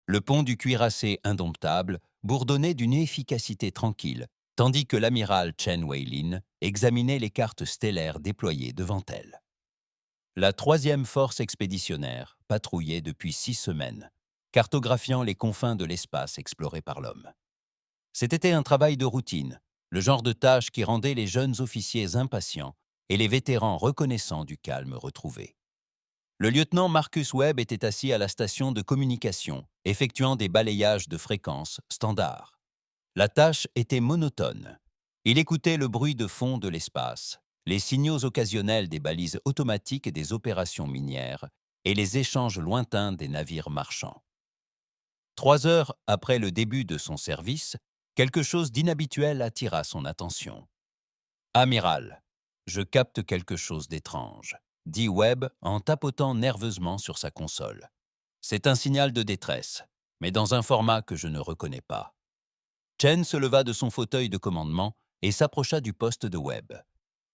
Le pont du cuirassé indomptable bourdonnait d'une efficacité tranquille, tandis que l'amiral Chen Weilin examinait les cartes stellaires déployées devant elle. La troisième force expéditionnaire patrouillait depuis 6 semaines, cartographiant les confins de l'espace exploré par l'homme. C'était un travail de routine, le genre de tâche qui rendait les jeunes officiers impatients et les vétérans reconnaissants du calme retrouvé. Le lieutenant Marcus Webb était assis à la station de communication, effectuant des balayages de fréquences standards. La tâche était monotone. Il écoutait le bruit de fond de l'espace, les signaux occasionnels des balises automatiques des opérations minières et les échanges lointains des navires marchands. 3 heures après le début de son service, quelque chose d'inhabituel attira son attention. Amiral, je capte quelque chose d'étrange, dit Webb en tapotant nerveusement sur sa console. C'est un signal de détresse, mais dans un format que je ne reconnais pas. Chen se leva de son fauteuil de commandement et s'approcha du poste de Webb.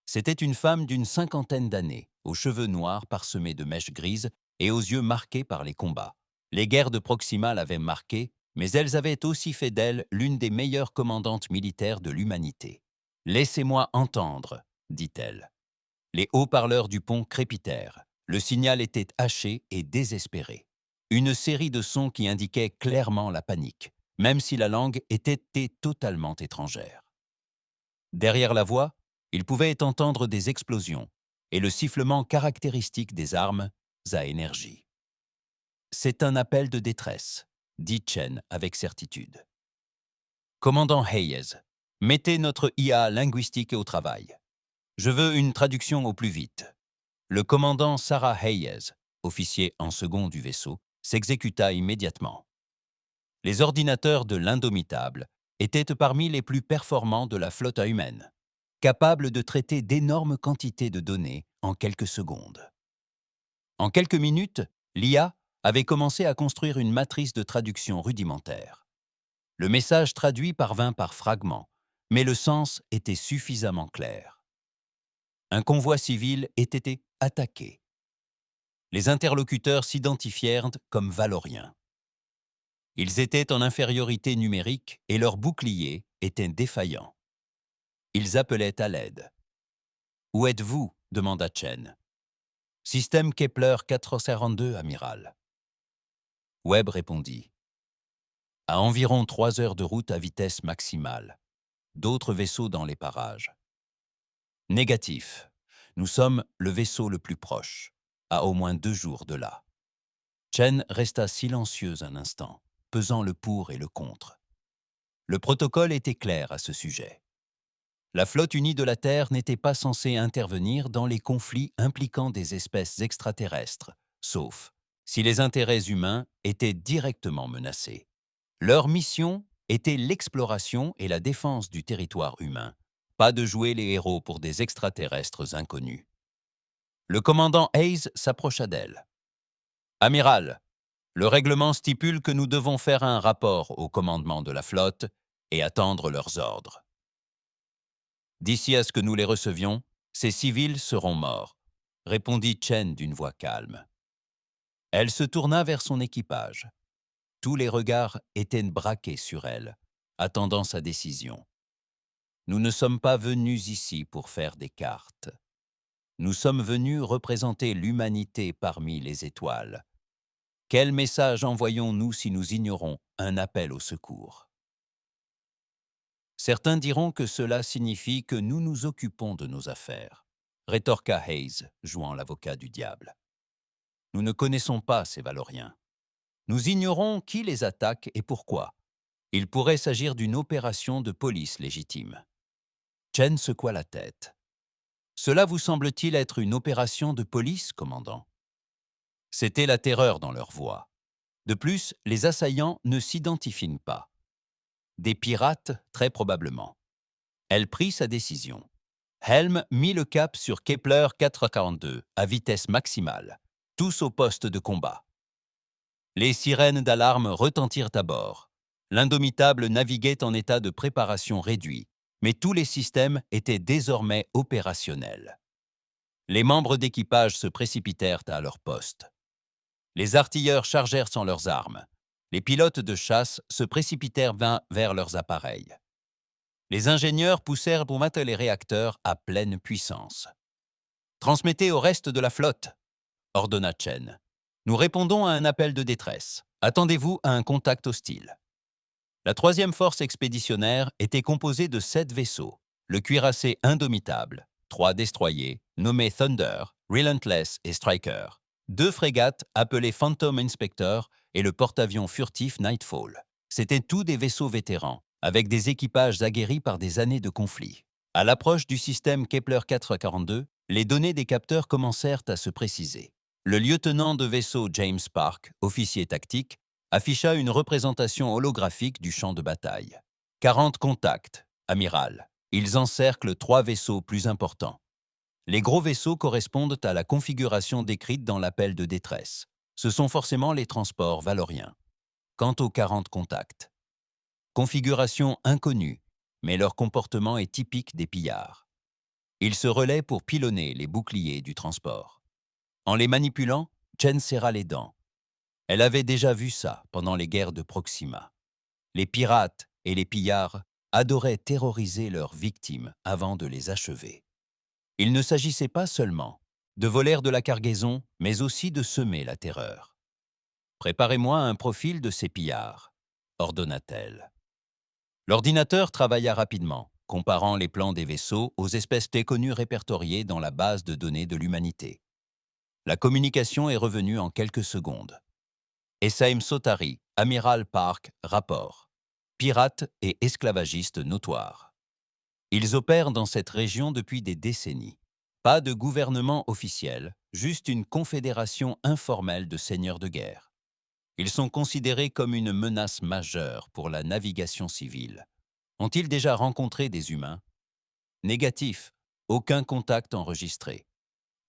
C'était une femme d'une cinquantaine d'années, aux cheveux noirs parsemés de mèches grises et aux yeux marqués par les combats. Les guerres de Proxima l'avaient marquée, mais elles avaient aussi fait d'elle l'une des meilleures commandantes militaires de l'humanité. « Laissez-moi entendre », dit-elle. Les haut-parleurs du pont crépitèrent. Le signal était haché et désespéré. Une série de sons qui indiquaient clairement la panique, même si la langue était totalement étrangère. Derrière la voix, il pouvait entendre des explosions et le sifflement caractéristique des armes à énergie. « C'est un appel de détresse », dit Chen avec certitude. « Commandant Hayes, mettez notre IA linguistique au travail. Je veux une traduction au plus vite. » Le commandant Sarah Hayes, officier en second du vaisseau, s'exécuta immédiatement. Les ordinateurs de l'Indomitable étaient parmi les plus performants de la flotte humaine, capables de traiter d'énormes quantités de données en quelques secondes. En quelques minutes, l'IA avait commencé à construire une matrice de traduction rudimentaire. Le message traduit parvint par fragments, mais le sens était suffisamment clair. Un convoi civil était attaqué. Les interlocuteurs s'identifièrent comme Valoriens. Ils étaient en infériorité numérique et leurs boucliers étaient défaillants. Ils appelaient à l'aide. « Où êtes-vous » demanda Chen. « Système Kepler 442, amiral. » Webb répondit. « À environ 3 heures de route à vitesse maximale. D'autres vaisseaux dans les parages. »« Négatif. Nous sommes le vaisseau le plus proche, à au moins 2 jours de là. » Chen resta silencieux un instant, pesant le pour et le contre. Le protocole était clair à ce sujet. La flotte unie de la Terre n'était pas censée intervenir dans les conflits impliquant des espèces extraterrestres, sauf si les intérêts humains étaient directement menacés. Leur mission était l'exploration et la défense du territoire humain, pas de jouer les héros pour des extraterrestres inconnus. Le commandant Hayes s'approcha d'elle. « Amiral, le règlement stipule que nous devons faire un rapport au commandement de la flotte et attendre leurs ordres. D'ici à ce que nous les recevions, ces civils seront morts, » répondit Chen d'une voix calme. Elle se tourna vers son équipage. Tous les regards étaient braqués sur elle, attendant sa décision. « Nous ne sommes pas venus ici pour faire des cartes. Nous sommes venus représenter l'humanité parmi les étoiles. Quel message envoyons-nous si nous ignorons un appel au secours ? Certains diront que cela signifie que nous nous occupons de nos affaires, rétorqua Hayes, jouant l'avocat du diable. Nous ne connaissons pas ces Valoriens. Nous ignorons qui les attaque et pourquoi. Il pourrait s'agir d'une opération de police légitime. Chen secoua la tête. Cela vous semble-t-il être une opération de police, commandant ? C'était la terreur dans leur voix. De plus, les assaillants ne s'identifient pas. Des pirates, très probablement. Elle prit sa décision. Helm mit le cap sur Kepler 442 à vitesse maximale, tous au poste de combat. Les sirènes d'alarme retentirent à bord. L'Indomitable naviguait en état de préparation réduit, mais tous les systèmes étaient désormais opérationnels. Les membres d'équipage se précipitèrent à leur poste. Les artilleurs chargèrent sans leurs armes. Les pilotes de chasse se précipitèrent vers leurs appareils. Les ingénieurs poussèrent pour mettre les réacteurs à pleine puissance. « Transmettez au reste de la flotte !» ordonna Chen. « Nous répondons à un appel de détresse. Attendez-vous à un contact hostile. » La troisième force expéditionnaire était composée de 7 vaisseaux. Le cuirassé Indomitable, 3 destroyers, nommés Thunder, Relentless et Striker, 2 frégates appelées Phantom Inspector et le porte-avions furtif Nightfall. C'étaient tous des vaisseaux vétérans, avec des équipages aguerris par des années de conflits. À l'approche du système Kepler 442, les données des capteurs commencèrent à se préciser. Le lieutenant de vaisseau James Park, officier tactique, afficha une représentation holographique du champ de bataille. 40 contacts, amiral. Ils encerclent 3 vaisseaux plus importants. Les gros vaisseaux correspondent à la configuration décrite dans l'appel de détresse. Ce sont forcément les transports valoriens. Quant aux 40 contacts, configuration inconnue, mais leur comportement est typique des pillards. Ils se relaient pour pilonner les boucliers du transport. En les manipulant, Chen serra les dents. Elle avait déjà vu ça pendant les guerres de Proxima. Les pirates et les pillards adoraient terroriser leurs victimes avant de les achever. Il ne s'agissait pas seulement de voler de la cargaison, mais aussi de semer la terreur. « Préparez-moi un profil de ces pillards », ordonna-t-elle. L'ordinateur travailla rapidement, comparant les plans des vaisseaux aux espèces connues répertoriées dans la base de données de l'humanité. La communication est revenue en quelques secondes. Essaim Sotari, amiral Park, rapport. Pirates et esclavagistes notoires. Ils opèrent dans cette région depuis des décennies. Pas de gouvernement officiel, juste une confédération informelle de seigneurs de guerre. Ils sont considérés comme une menace majeure pour la navigation civile. Ont-ils déjà rencontré des humains? Négatif, aucun contact enregistré.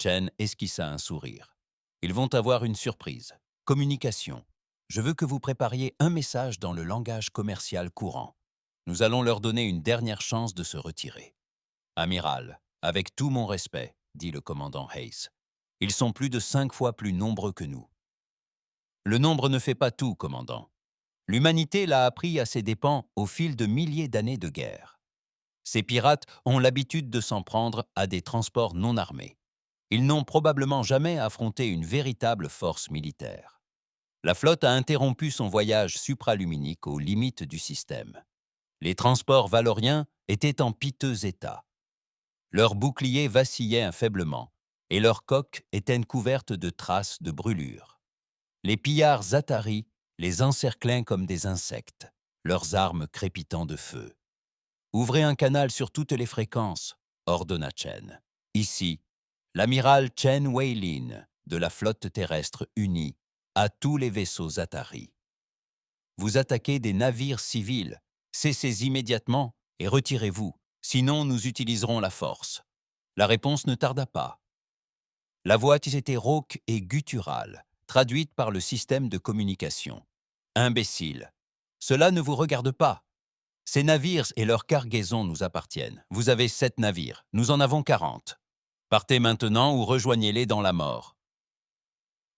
Chen esquissa un sourire. Ils vont avoir une surprise. Communication. Je veux que vous prépariez un message dans le langage commercial courant. Nous allons leur donner une dernière chance de se retirer. Amiral, avec tout mon respect, dit le commandant Hayes, ils sont plus de 5 fois plus nombreux que nous. Le nombre ne fait pas tout, commandant. L'humanité l'a appris à ses dépens au fil de milliers d'années de guerre. Ces pirates ont l'habitude de s'en prendre à des transports non armés. Ils n'ont probablement jamais affronté une véritable force militaire. La flotte a interrompu son voyage supraluminique aux limites du système. Les transports valoriens étaient en piteux état. Leurs boucliers vacillaient faiblement et leurs coques étaient couvertes de traces de brûlures. Les pillards Zatari les encerclaient comme des insectes, leurs armes crépitant de feu. « Ouvrez un canal sur toutes les fréquences », ordonna Chen. « Ici, l'amiral Chen Weilin de la flotte terrestre unie à tous les vaisseaux Zatari. Vous attaquez des navires civils, cessez immédiatement et retirez-vous, sinon nous utiliserons la force. » La réponse ne tarda pas. La voix était rauque et gutturale, traduite par le système de communication. « Imbécile, cela ne vous regarde pas. Ces navires et leurs cargaisons nous appartiennent. Vous avez 7 navires, nous en avons 40. Partez maintenant ou rejoignez-les dans la mort. »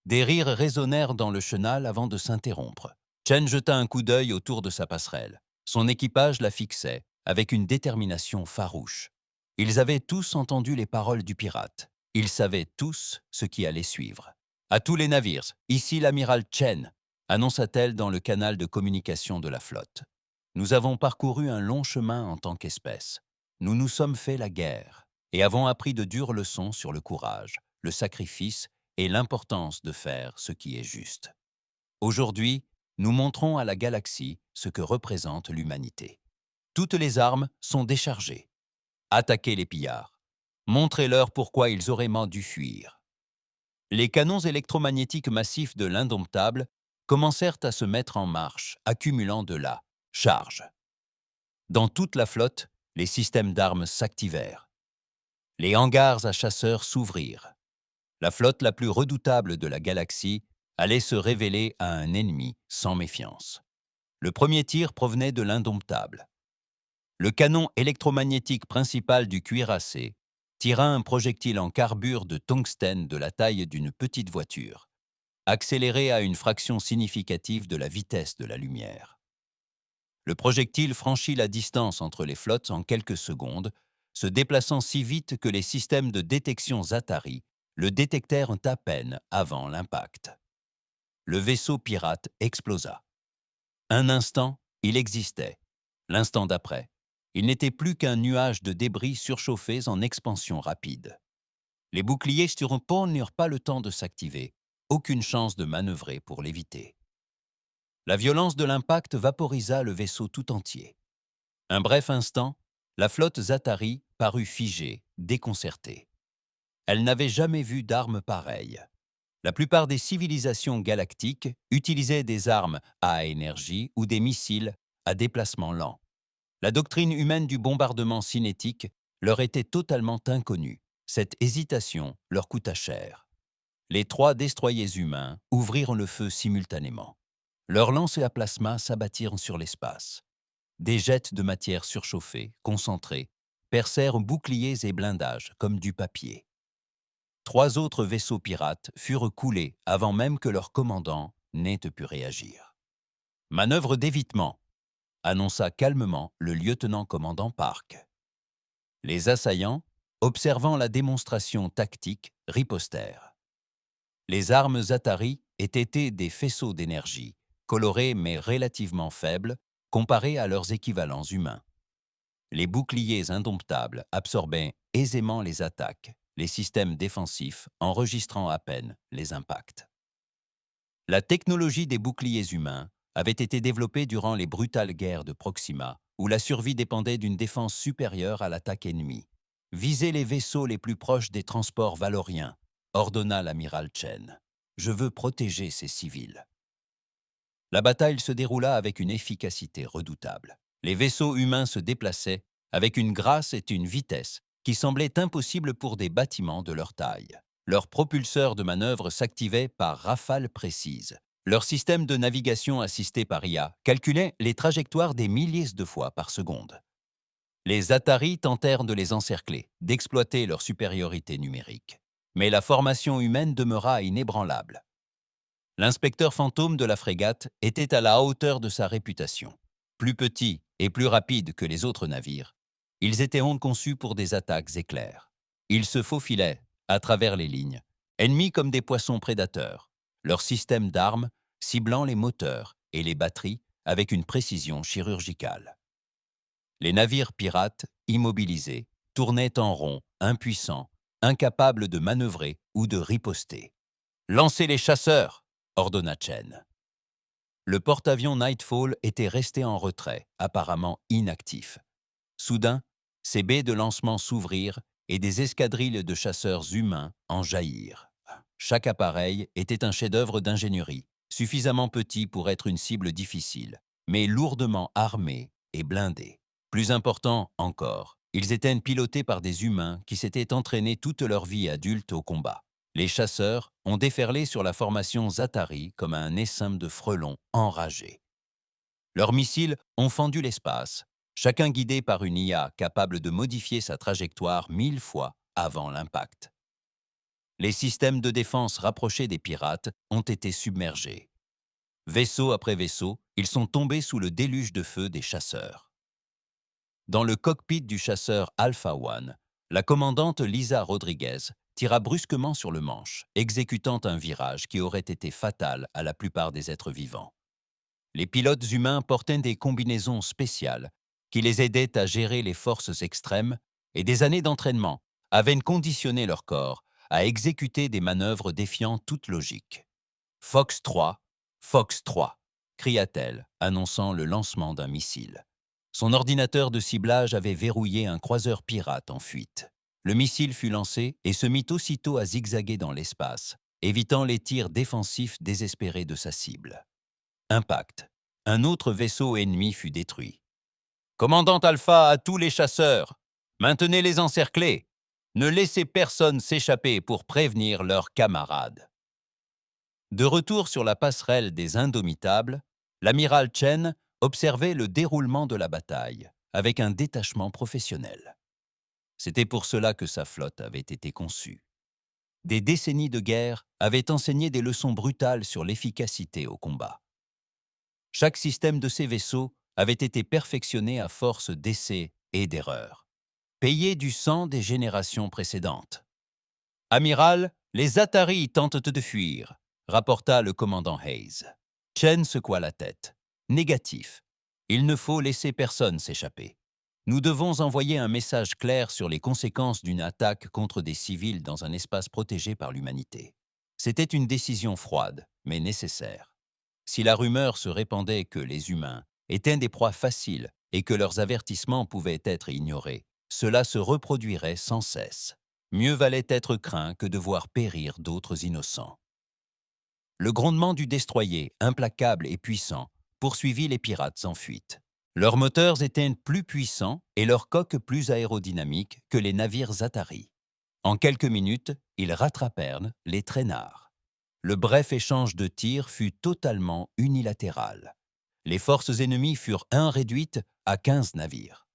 Des rires résonnèrent dans le chenal avant de s'interrompre. Chen jeta un coup d'œil autour de sa passerelle. Son équipage la fixait, avec une détermination farouche. Ils avaient tous entendu les paroles du pirate. Ils savaient tous ce qui allait suivre. « À tous les navires, ici l'amiral Chen », annonça-t-elle dans le canal de communication de la flotte. « Nous avons parcouru un long chemin en tant qu'espèce. Nous nous sommes fait la guerre et avons appris de dures leçons sur le courage, le sacrifice et l'importance de faire ce qui est juste. Aujourd'hui, nous montrons à la galaxie ce que représente l'humanité. Toutes les armes sont déchargées. Attaquez les pillards. Montrez-leur pourquoi ils auraient dû fuir. » Les canons électromagnétiques massifs de l'Indomptable commencèrent à se mettre en marche, accumulant de la charge. Dans toute la flotte, les systèmes d'armes s'activèrent. Les hangars à chasseurs s'ouvrirent. La flotte la plus redoutable de la galaxie allait se révéler à un ennemi sans méfiance. Le premier tir provenait de l'Indomptable. Le canon électromagnétique principal du cuirassé tira un projectile en carbure de tungstène de la taille d'une petite voiture. accéléré à une fraction significative de la vitesse de la lumière. Le projectile franchit la distance entre les flottes en quelques secondes, se déplaçant si vite que les systèmes de détection Zatari le détectèrent à peine avant l'impact. Le vaisseau pirate explosa. Un instant, il existait. L'instant d'après, il n'était plus qu'un nuage de débris surchauffés en expansion rapide. Les boucliers sur pont n'eurent pas le temps de s'activer, aucune chance de manœuvrer pour l'éviter. La violence de l'impact vaporisa le vaisseau tout entier. Un bref instant, la flotte Zatari parut figée, déconcertée. Elle n'avait jamais vu d'armes pareilles. La plupart des civilisations galactiques utilisaient des armes à énergie ou des missiles à déplacement lent. La doctrine humaine du bombardement cinétique leur était totalement inconnue. Cette hésitation leur coûta cher. Les 3 destroyers humains ouvrirent le feu simultanément. Leurs lancers à plasma s'abattirent sur l'espace. Des jets de matière surchauffée, concentrée, percèrent boucliers et blindages comme du papier. 3 autres vaisseaux pirates furent coulés avant même que leur commandant n'ait pu réagir. « Manœuvre d'évitement », annonça calmement le lieutenant-commandant Park. Les assaillants, observant la démonstration tactique, ripostèrent. Les armes Zatari étaient des faisceaux d'énergie, colorés mais relativement faibles comparés à leurs équivalents humains. Les boucliers indomptables absorbaient aisément les attaques, les systèmes défensifs enregistrant à peine les impacts. La technologie des boucliers humains avait été développée durant les brutales guerres de Proxima, où la survie dépendait d'une défense supérieure à l'attaque ennemie. « Visez les vaisseaux les plus proches des transports valoriens », ordonna l'amiral Chen. « Je veux protéger ces civils. » La bataille se déroula avec une efficacité redoutable. Les vaisseaux humains se déplaçaient avec une grâce et une vitesse qui semblaient impossibles pour des bâtiments de leur taille. Leurs propulseurs de manœuvre s'activaient par rafales précises. Leur système de navigation assisté par IA calculait les trajectoires des milliers de fois par seconde. Les Atari tentèrent de les encercler, d'exploiter leur supériorité numérique. Mais la formation humaine demeura inébranlable. L'inspecteur fantôme de la frégate était à la hauteur de sa réputation. Plus petits et plus rapides que les autres navires, ils étaient conçus pour des attaques éclairs. Ils se faufilaient à travers les lignes, ennemis comme des poissons prédateurs, leur système d'armes ciblant les moteurs et les batteries avec une précision chirurgicale. Les navires pirates, immobilisés, tournaient en rond, impuissants, incapables de manœuvrer ou de riposter. « Lancez les chasseurs !» ordonna Chen. Le porte-avions Nightfall était resté en retrait, apparemment inactif. Soudain, ses baies de lancement s'ouvrirent et des escadrilles de chasseurs humains en jaillirent. Chaque appareil était un chef-d'œuvre d'ingénierie, suffisamment petit pour être une cible difficile, mais lourdement armé et blindé. Plus important encore, ils étaient pilotés par des humains qui s'étaient entraînés toute leur vie adulte au combat. Les chasseurs ont déferlé sur la formation Zatari comme un essaim de frelons enragés. Leurs missiles ont fendu l'espace, chacun guidé par une IA capable de modifier sa trajectoire 1000 fois avant l'impact. Les systèmes de défense rapprochés des pirates ont été submergés. Vaisseau après vaisseau, ils sont tombés sous le déluge de feu des chasseurs. Dans le cockpit du chasseur Alpha One, la commandante Lisa Rodriguez tira brusquement sur le manche, exécutant un virage qui aurait été fatal à la plupart des êtres vivants. Les pilotes humains portaient des combinaisons spéciales qui les aidaient à gérer les forces extrêmes et des années d'entraînement avaient conditionné leur corps à exécuter des manœuvres défiant toute logique. « Fox 3, Fox 3 » cria-t-elle, annonçant le lancement d'un missile. Son ordinateur de ciblage avait verrouillé un croiseur pirate en fuite. Le missile fut lancé et se mit aussitôt à zigzaguer dans l'espace, évitant les tirs défensifs désespérés de sa cible. Impact. Un autre vaisseau ennemi fut détruit. « Commandant Alpha à tous les chasseurs, maintenez-les encerclés. Ne laissez personne s'échapper pour prévenir leurs camarades. » De retour sur la passerelle des Indomitables, l'amiral Chen observait le déroulement de la bataille avec un détachement professionnel. C'était pour cela que sa flotte avait été conçue. Des décennies de guerre avaient enseigné des leçons brutales sur l'efficacité au combat. Chaque système de ces vaisseaux avait été perfectionné à force d'essais et d'erreurs, payé du sang des générations précédentes. Amiral, les Ataris tentent de fuir, rapporta le commandant Hayes. Chen secoua la tête. Négatif. Il ne faut laisser personne s'échapper. Nous devons envoyer un message clair sur les conséquences d'une attaque contre des civils dans un espace protégé par l'humanité. C'était une décision froide, mais nécessaire. Si la rumeur se répandait que les humains étaient des proies faciles et que leurs avertissements pouvaient être ignorés, cela se reproduirait sans cesse. Mieux valait être craint que de voir périr d'autres innocents. Le grondement du destroyer, implacable et puissant, poursuivit les pirates en fuite. Leurs moteurs étaient plus puissants et leurs coques plus aérodynamiques que les navires Ataris. En quelques minutes, ils rattrapèrent les traînards. Le bref échange de tirs fut totalement unilatéral. Les forces ennemies furent réduites à 15 navires.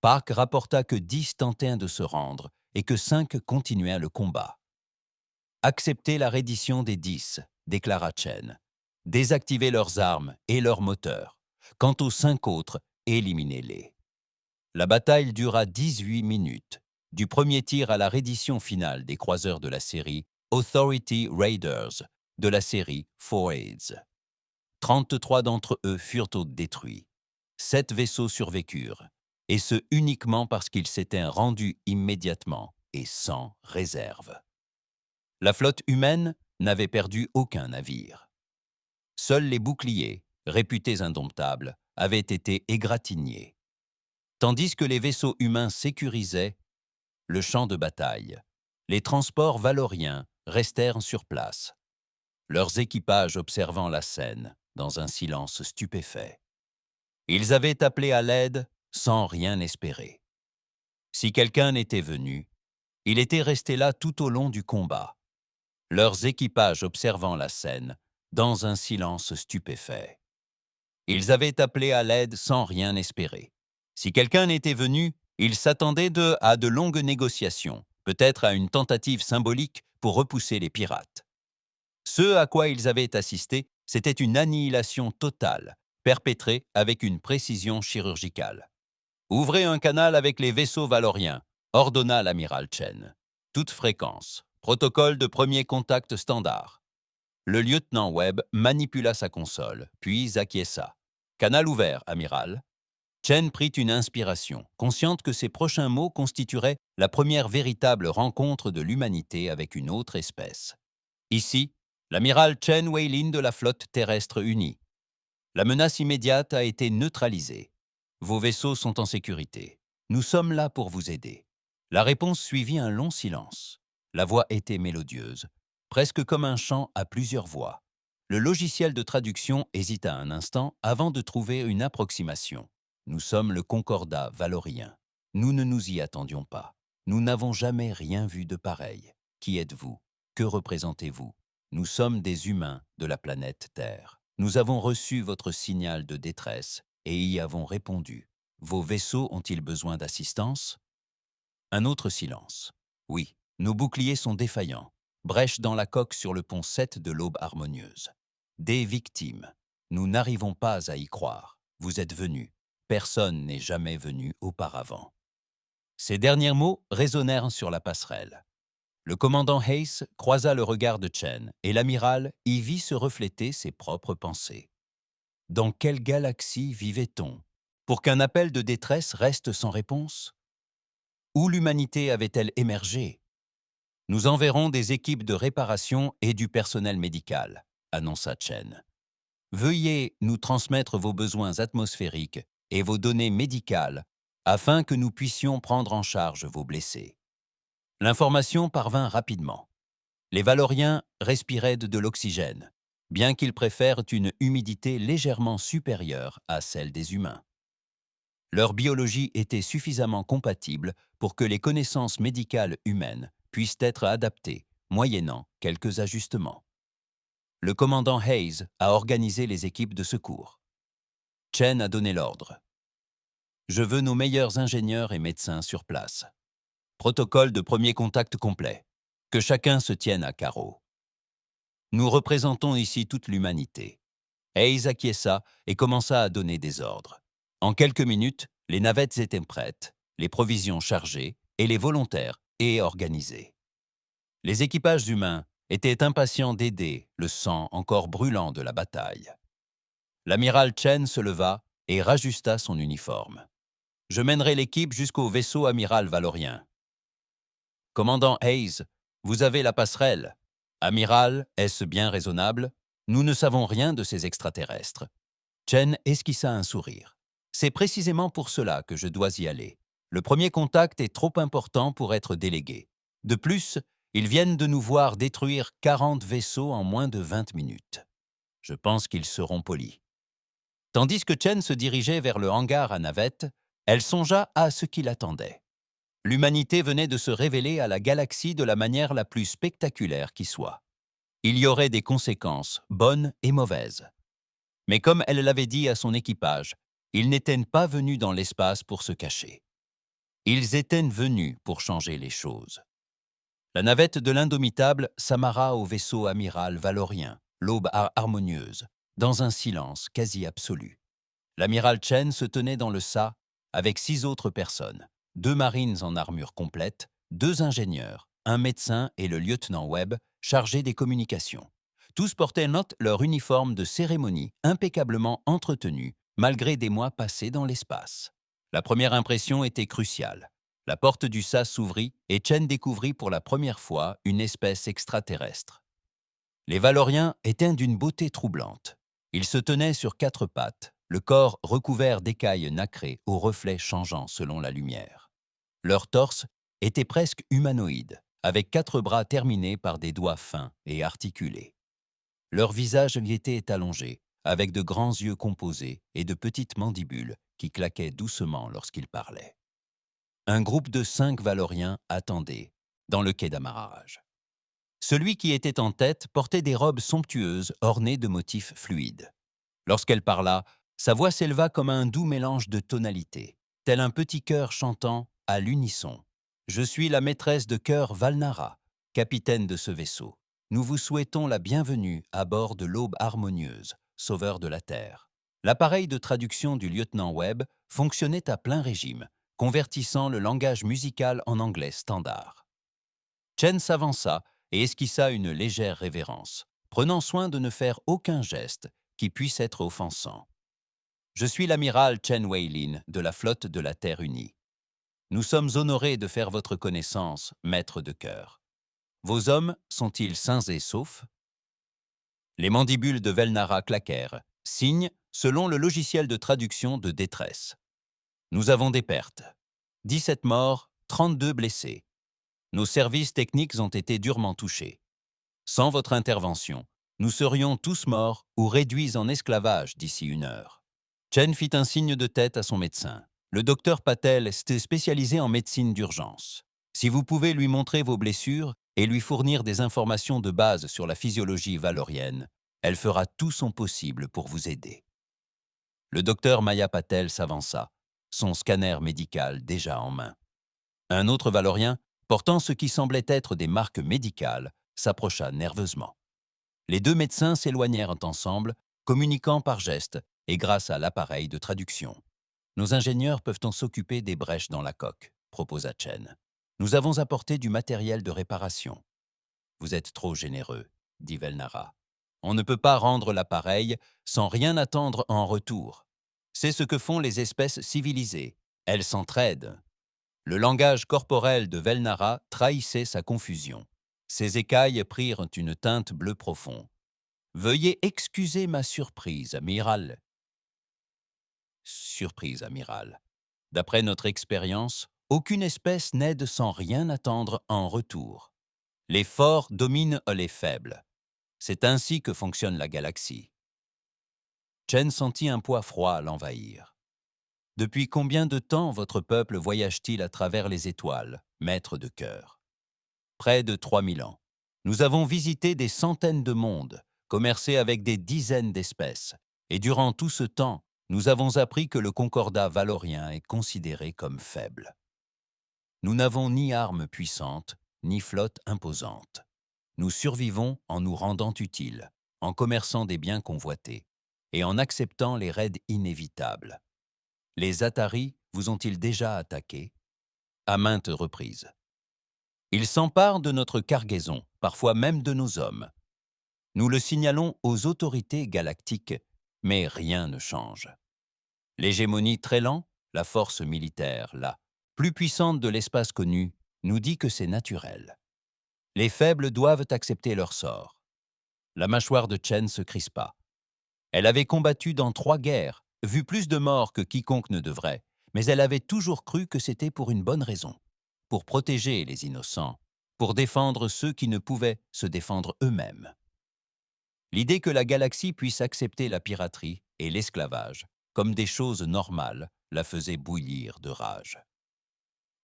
Park rapporta que 10 tentèrent de se rendre et que 5 continuèrent le combat. « Acceptez la reddition des 10, déclara Chen. Désactivez leurs armes et leurs moteurs. Quant aux 5 autres, éliminez-les. » La bataille dura 18 minutes, du premier tir à la reddition finale des croiseurs de la série Authority Raiders de la série Forays. 33 d'entre eux furent détruits. 7 vaisseaux survécurent, et ce uniquement parce qu'ils s'étaient rendus immédiatement et sans réserve. La flotte humaine n'avait perdu aucun navire. Seuls les boucliers, réputés indomptables, avaient été égratignés. Tandis que les vaisseaux humains sécurisaient le champ de bataille, les transports valoriens restèrent sur place, leurs équipages observant la scène dans un silence stupéfait. Ils avaient appelé à l'aide sans rien espérer. Si quelqu'un n'était venu, il était resté là tout au long du combat, leurs équipages observant la scène dans un silence stupéfait. Ils avaient appelé à l'aide sans rien espérer. Si quelqu'un n'était venu, ils s'attendaient à de longues négociations, peut-être à une tentative symbolique pour repousser les pirates. Ce à quoi ils avaient assisté, c'était une annihilation totale, perpétrée avec une précision chirurgicale. « Ouvrez un canal avec les vaisseaux valoriens », ordonna l'amiral Chen. « Toute fréquence. Protocole de premier contact standard. » Le lieutenant Webb manipula sa console, puis acquiesça. « Canal ouvert, amiral. » Chen prit une inspiration, consciente que ses prochains mots constitueraient la première véritable rencontre de l'humanité avec une autre espèce. Ici, l'amiral Chen Weilin de la flotte terrestre unie. La menace immédiate a été neutralisée. Vos vaisseaux sont en sécurité. Nous sommes là pour vous aider. La réponse suivit un long silence. La voix était mélodieuse, presque comme un chant à plusieurs voix. Le logiciel de traduction hésita un instant avant de trouver une approximation. Nous sommes le Concordat valorien. Nous ne nous y attendions pas. Nous n'avons jamais rien vu de pareil. Qui êtes-vous? Que représentez-vous? Nous sommes des humains de la planète Terre. Nous avons reçu votre signal de détresse et y avons répondu. Vos vaisseaux ont-ils besoin d'assistance? Un autre silence. Oui, nos boucliers sont défaillants. Brèche dans la coque sur le pont 7 de l'Aube harmonieuse. Des victimes. Nous n'arrivons pas à y croire. Vous êtes venus. Personne n'est jamais venu auparavant. Ces derniers mots résonnèrent sur la passerelle. Le commandant Hayes croisa le regard de Chen et l'amiral y vit se refléter ses propres pensées. Dans quelle galaxie vivait-on pour qu'un appel de détresse reste sans réponse? Où l'humanité avait-elle émergé? Nous enverrons des équipes de réparation et du personnel médical, annonça Chen. Veuillez nous transmettre vos besoins atmosphériques et vos données médicales afin que nous puissions prendre en charge vos blessés. L'information parvint rapidement. Les Valoriens respiraient de l'oxygène, bien qu'ils préfèrent une humidité légèrement supérieure à celle des humains. Leur biologie était suffisamment compatible pour que les connaissances médicales humaines puissent être adaptées, moyennant quelques ajustements. Le commandant Hayes a organisé les équipes de secours. Chen a donné l'ordre. Je veux nos meilleurs ingénieurs et médecins sur place. Protocole de premier contact complet. Que chacun se tienne à carreau. Nous représentons ici toute l'humanité. Hayes acquiesça et commença à donner des ordres. En quelques minutes, les navettes étaient prêtes, les provisions chargées et les volontaires et organisés. Les équipages humains étaient impatients d'aider le sang encore brûlant de la bataille. L'amiral Chen se leva et rajusta son uniforme. « Je mènerai l'équipe jusqu'au vaisseau amiral Valorien. »« Commandant Hayes, vous avez la passerelle. »« Amiral, est-ce bien raisonnable? Nous ne savons rien de ces extraterrestres. » Chen esquissa un sourire. « C'est précisément pour cela que je dois y aller. Le premier contact est trop important pour être délégué. De plus, ils viennent de nous voir détruire 40 vaisseaux en moins de 20 minutes. Je pense qu'ils seront polis. » Tandis que Chen se dirigeait vers le hangar à navettes, elle songea à ce qui l'attendait. L'humanité venait de se révéler à la galaxie de la manière la plus spectaculaire qui soit. Il y aurait des conséquences, bonnes et mauvaises. Mais comme elle l'avait dit à son équipage, ils n'étaient pas venus dans l'espace pour se cacher. Ils étaient venus pour changer les choses. La navette de l'Indomitable s'amarra au vaisseau amiral Valorien, l'aube harmonieuse, dans un silence quasi absolu. L'amiral Chen se tenait dans le SA avec 6 autres personnes, 2 marines en armure complète, 2 ingénieurs, un médecin et le lieutenant Webb chargés des communications. Tous portaient leur uniforme de cérémonie impeccablement entretenu malgré des mois passés dans l'espace. La première impression était cruciale. La porte du SAS s'ouvrit et Chen découvrit pour la première fois une espèce extraterrestre. Les Valoriens étaient d'une beauté troublante. Ils se tenaient sur 4 pattes, le corps recouvert d'écailles nacrées aux reflets changeants selon la lumière. Leur torse était presque humanoïde, avec 4 bras terminés par des doigts fins et articulés. Leur visage y était allongé, avec de grands yeux composés et de petites mandibules qui claquaient doucement lorsqu'ils parlaient. Un groupe de 5 Valoriens attendait, dans le quai d'amarrage. Celui qui était en tête portait des robes somptueuses ornées de motifs fluides. Lorsqu'elle parla, sa voix s'éleva comme un doux mélange de tonalités, tel un petit chœur chantant à l'unisson. « Je suis la maîtresse de chœur Valnara, capitaine de ce vaisseau. Nous vous souhaitons la bienvenue à bord de l'aube harmonieuse, sauveur de la Terre. » L'appareil de traduction du lieutenant Webb fonctionnait à plein régime, convertissant le langage musical en anglais standard. Chen s'avança et esquissa une légère révérence, prenant soin de ne faire aucun geste qui puisse être offensant. « Je suis l'amiral Chen Weilin de la flotte de la Terre unie. Nous sommes honorés de faire votre connaissance, maître de chœur. Vos hommes sont-ils sains et saufs ?» Les mandibules de Velnara claquèrent, signe selon le logiciel de traduction de détresse. « Nous avons des pertes. 17 morts, 32 blessés. Nos services techniques ont été durement touchés. Sans votre intervention, nous serions tous morts ou réduits en esclavage d'ici 1 heure. » Chen fit un signe de tête à son médecin. Le docteur Patel était spécialisé en médecine d'urgence. Si vous pouvez lui montrer vos blessures et lui fournir des informations de base sur la physiologie valorienne, elle fera tout son possible pour vous aider. Le docteur Maya Patel s'avança, son scanner médical déjà en main. Un autre valorien, portant ce qui semblait être des marques médicales, s'approcha nerveusement. Les 2 médecins s'éloignèrent ensemble, communiquant par gestes et grâce à l'appareil de traduction. « Nos ingénieurs peuvent-en s'occuper des brèches dans la coque ?» proposa Chen. « Nous avons apporté du matériel de réparation. »« Vous êtes trop généreux, » dit Velnara. « On ne peut pas rendre l'appareil sans rien attendre en retour. C'est ce que font les espèces civilisées. Elles s'entraident. » Le langage corporel de Velnara trahissait sa confusion. Ses écailles prirent une teinte bleu profond. « Veuillez excuser ma surprise, amiral. » Surprise, amiral. D'après notre expérience, aucune espèce n'aide sans rien attendre en retour. Les forts dominent les faibles. C'est ainsi que fonctionne la galaxie. Chen sentit un poids froid l'envahir. « Depuis combien de temps votre peuple voyage-t-il à travers les étoiles, maître de chœur ?»« Près de 3000 ans. Nous avons visité des centaines de mondes, commercé avec des dizaines d'espèces, et durant tout ce temps, nous avons appris que le concordat valorien est considéré comme faible. Nous n'avons ni armes puissantes, ni flotte imposante. Nous survivons en nous rendant utiles, en commerçant des biens convoités et en acceptant les raids inévitables. Les Ataris vous ont-ils déjà attaqué? À maintes reprises. Ils s'emparent de notre cargaison, parfois même de nos hommes. Nous le signalons aux autorités galactiques, mais rien ne change. L'hégémonie très lent, la force militaire, la plus puissante de l'espace connu, nous dit que c'est naturel. Les faibles doivent accepter leur sort. La mâchoire de Chen se crispa. Elle avait combattu dans 3 guerres, vu plus de morts que quiconque ne devrait, mais elle avait toujours cru que c'était pour une bonne raison, pour protéger les innocents, pour défendre ceux qui ne pouvaient se défendre eux-mêmes. L'idée que la galaxie puisse accepter la piraterie et l'esclavage comme des choses normales la faisait bouillir de rage.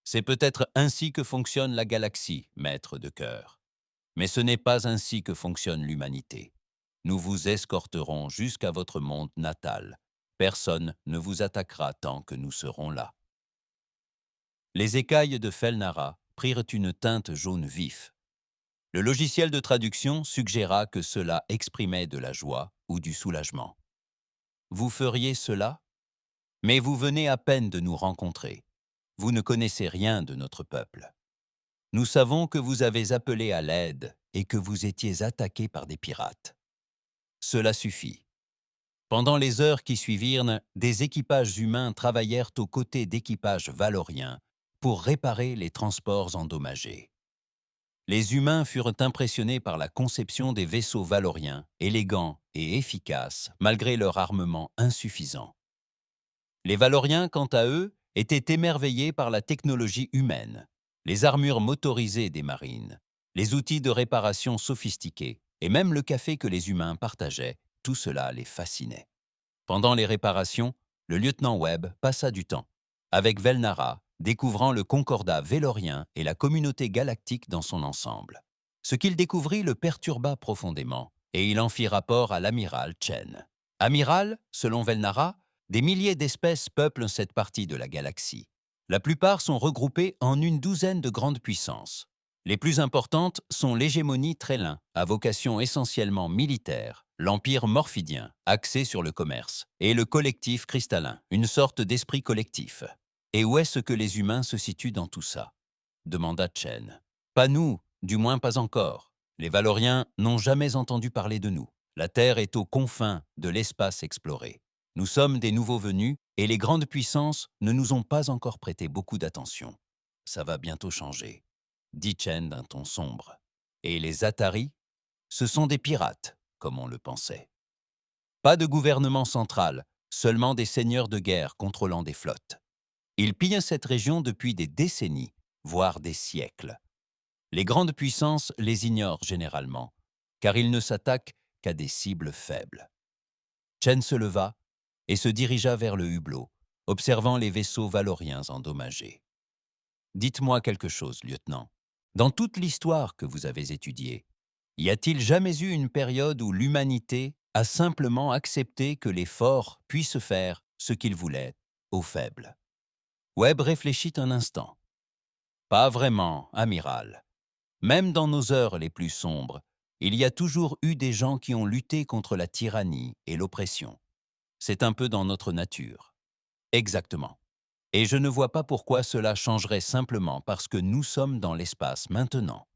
C'est peut-être ainsi que fonctionne la galaxie, maître de cœur. Mais ce n'est pas ainsi que fonctionne l'humanité. Nous vous escorterons jusqu'à votre monde natal. Personne ne vous attaquera tant que nous serons là. Les écailles de Felnara prirent une teinte jaune vif. Le logiciel de traduction suggéra que cela exprimait de la joie ou du soulagement. Vous feriez cela? Mais vous venez à peine de nous rencontrer. Vous ne connaissez rien de notre peuple. Nous savons que vous avez appelé à l'aide et que vous étiez attaqué par des pirates. Cela suffit. Pendant les heures qui suivirent, des équipages humains travaillèrent aux côtés d'équipages valoriens pour réparer les transports endommagés. Les humains furent impressionnés par la conception des vaisseaux valoriens, élégants et efficaces malgré leur armement insuffisant. Les valoriens, quant à eux, étaient émerveillés par la technologie humaine, les armures motorisées des marines, les outils de réparation sophistiqués et même le café que les humains partageaient, tout cela les fascinait. Pendant les réparations, le lieutenant Webb passa du temps avec Velnara, découvrant le concordat vélorien et la communauté galactique dans son ensemble. Ce qu'il découvrit le perturba profondément, et il en fit rapport à l'amiral Chen. Amiral, selon Velnara, des milliers d'espèces peuplent cette partie de la galaxie. La plupart sont regroupées en une douzaine de grandes puissances. Les plus importantes sont l'hégémonie Trélin, à vocation essentiellement militaire, l'empire morphidien, axé sur le commerce, et le collectif cristallin, une sorte d'esprit collectif. Et où est-ce que les humains se situent dans tout ça? Demanda Chen. Pas nous, du moins pas encore. Les Valoriens n'ont jamais entendu parler de nous. La Terre est aux confins de l'espace exploré. Nous sommes des nouveaux venus et les grandes puissances ne nous ont pas encore prêté beaucoup d'attention. Ça va bientôt changer, dit Chen d'un ton sombre. Et les Ataris, ce sont des pirates, comme on le pensait. Pas de gouvernement central, seulement des seigneurs de guerre contrôlant des flottes. Ils pillent cette région depuis des décennies, voire des siècles. Les grandes puissances les ignorent généralement, car ils ne s'attaquent qu'à des cibles faibles. Chen se leva et se dirigea vers le hublot, observant les vaisseaux valoriens endommagés. « Dites-moi quelque chose, lieutenant. Dans toute l'histoire que vous avez étudiée, y a-t-il jamais eu une période où l'humanité a simplement accepté que les forts puissent faire ce qu'ils voulaient aux faibles ?» Webb réfléchit un instant. « Pas vraiment, amiral. Même dans nos heures les plus sombres, il y a toujours eu des gens qui ont lutté contre la tyrannie et l'oppression. C'est un peu dans notre nature. » Exactement. Et je ne vois pas pourquoi cela changerait simplement parce que nous sommes dans l'espace maintenant.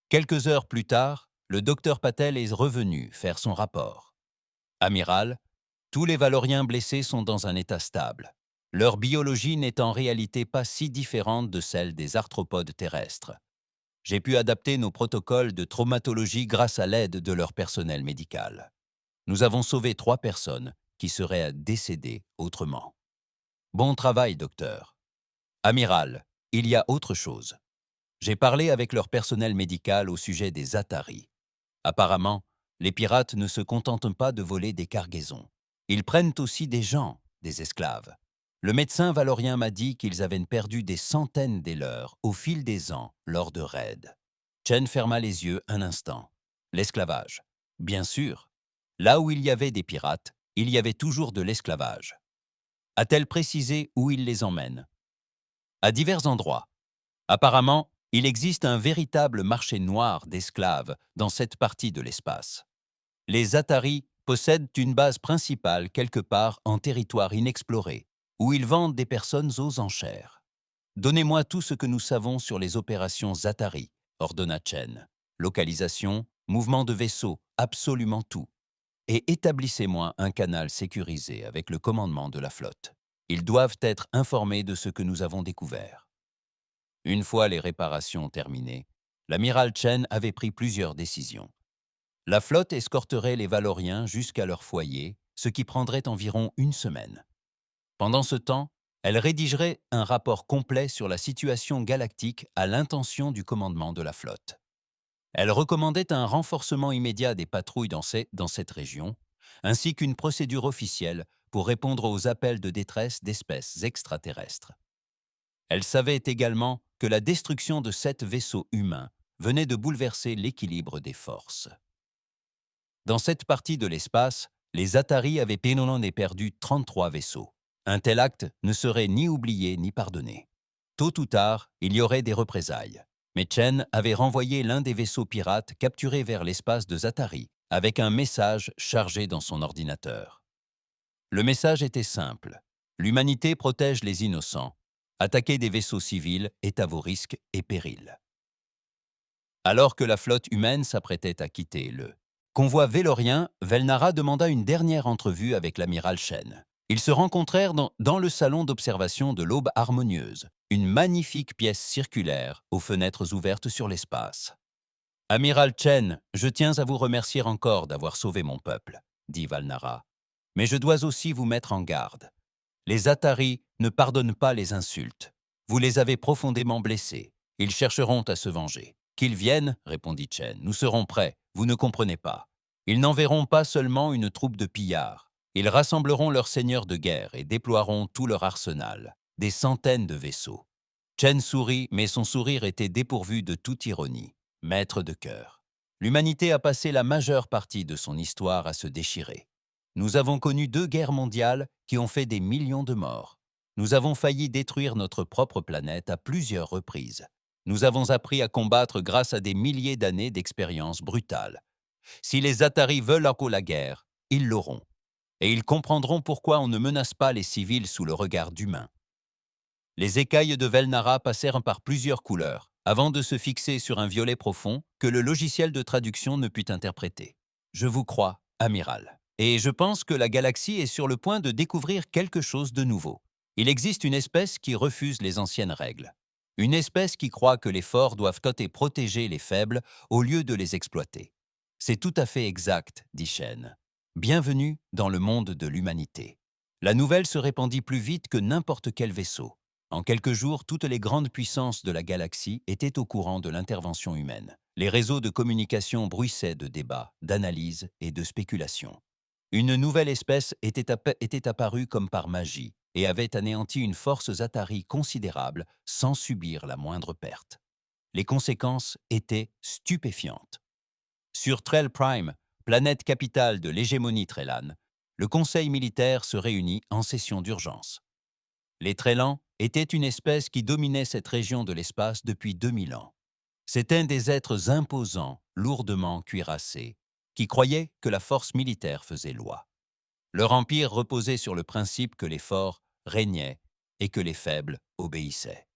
Quelques heures plus tard, le docteur Patel est revenu faire son rapport. « Amiral, tous les Valoriens blessés sont dans un état stable. Leur biologie n'est en réalité pas si différente de celle des arthropodes terrestres. J'ai pu adapter nos protocoles de traumatologie grâce à l'aide de leur personnel médical. Nous avons sauvé 3 personnes qui seraient décédées autrement. Bon travail, docteur. Amiral, il y a autre chose. J'ai parlé avec leur personnel médical au sujet des Ataris. Apparemment, les pirates ne se contentent pas de voler des cargaisons. Ils prennent aussi des gens, des esclaves. Le médecin valorien m'a dit qu'ils avaient perdu des centaines des leurs au fil des ans lors de raids. Chen ferma les yeux un instant. L'esclavage. Bien sûr. Là où il y avait des pirates, il y avait toujours de l'esclavage. A-t-elle précisé où il les emmène? À divers endroits. Apparemment, Il existe un véritable marché noir d'esclaves dans cette partie de l'espace. Les Ataris possèdent une base principale quelque part en territoire inexploré, où ils vendent des personnes aux enchères. Donnez-moi tout ce que nous savons sur les opérations Zatari, ordonna Chen. Localisation, mouvement de vaisseau, absolument tout. Et établissez-moi un canal sécurisé avec le commandement de la flotte. Ils doivent être informés de ce que nous avons découvert. Une fois les réparations terminées, l'amiral Chen avait pris plusieurs décisions. La flotte escorterait les Valoriens jusqu'à leur foyer, ce qui prendrait environ une semaine. Pendant ce temps, elle rédigerait un rapport complet sur la situation galactique à l'intention du commandement de la flotte. Elle recommandait un renforcement immédiat des patrouilles dans cette région, ainsi qu'une procédure officielle pour répondre aux appels de détresse d'espèces extraterrestres. Elle savait également que la destruction de 7 vaisseaux humains venait de bouleverser l'équilibre des forces. Dans cette partie de l'espace, les Ataris avaient pénonné perdu 33 vaisseaux. Un tel acte ne serait ni oublié ni pardonné. Tôt ou tard, il y aurait des représailles. Mais Chen avait renvoyé l'un des vaisseaux pirates capturés vers l'espace de Zatari, avec un message chargé dans son ordinateur. Le message était simple. L'humanité protège les innocents. Attaquer des vaisseaux civils est à vos risques et périls. Alors que la flotte humaine s'apprêtait à quitter le convoi vélorien, Velnara demanda une dernière entrevue avec l'amiral Chen. Ils se rencontrèrent dans le salon d'observation de l'Aube harmonieuse, une magnifique pièce circulaire aux fenêtres ouvertes sur l'espace. « Amiral Chen, je tiens à vous remercier encore d'avoir sauvé mon peuple, » dit Valnara. « Mais je dois aussi vous mettre en garde. Les Ataris ne pardonnent pas les insultes. Vous les avez profondément blessés. Ils chercheront à se venger. »« Qu'ils viennent, » répondit Chen, « nous serons prêts, vous ne comprenez pas. Ils n'enverront pas seulement une troupe de pillards. Ils rassembleront leurs seigneurs de guerre et déploieront tout leur arsenal, des centaines de vaisseaux. » Chen sourit, mais son sourire était dépourvu de toute ironie. Maître de cœur. L'humanité a passé la majeure partie de son histoire à se déchirer. Nous avons connu 2 guerres mondiales qui ont fait des millions de morts. Nous avons failli détruire notre propre planète à plusieurs reprises. Nous avons appris à combattre grâce à des milliers d'années d'expériences brutales. Si les Ataris veulent encore la guerre, ils l'auront. Et ils comprendront pourquoi on ne menace pas les civils sous le regard d'humains. Les écailles de Velnara passèrent par plusieurs couleurs, avant de se fixer sur un violet profond que le logiciel de traduction ne put interpréter. « Je vous crois, amiral. Et je pense que la galaxie est sur le point de découvrir quelque chose de nouveau. Il existe une espèce qui refuse les anciennes règles. Une espèce qui croit que les forts doivent protéger les faibles au lieu de les exploiter. C'est tout à fait exact, dit Shen. Bienvenue dans le monde de l'humanité. La nouvelle se répandit plus vite que n'importe quel vaisseau. En quelques jours, toutes les grandes puissances de la galaxie étaient au courant de l'intervention humaine. Les réseaux de communication bruissaient de débats, d'analyses et de spéculations. Une nouvelle espèce était apparue comme par magie et avait anéanti une force Zatari considérable sans subir la moindre perte. Les conséquences étaient stupéfiantes. Sur Trell Prime, planète capitale de l'hégémonie Trellan, le conseil militaire se réunit en session d'urgence. Les Trellans étaient une espèce qui dominait cette région de l'espace depuis 2000 ans. C'étaient des êtres imposants, lourdement cuirassés, qui croyaient que la force militaire faisait loi. Leur empire reposait sur le principe que les forts régnaient et que les faibles obéissaient.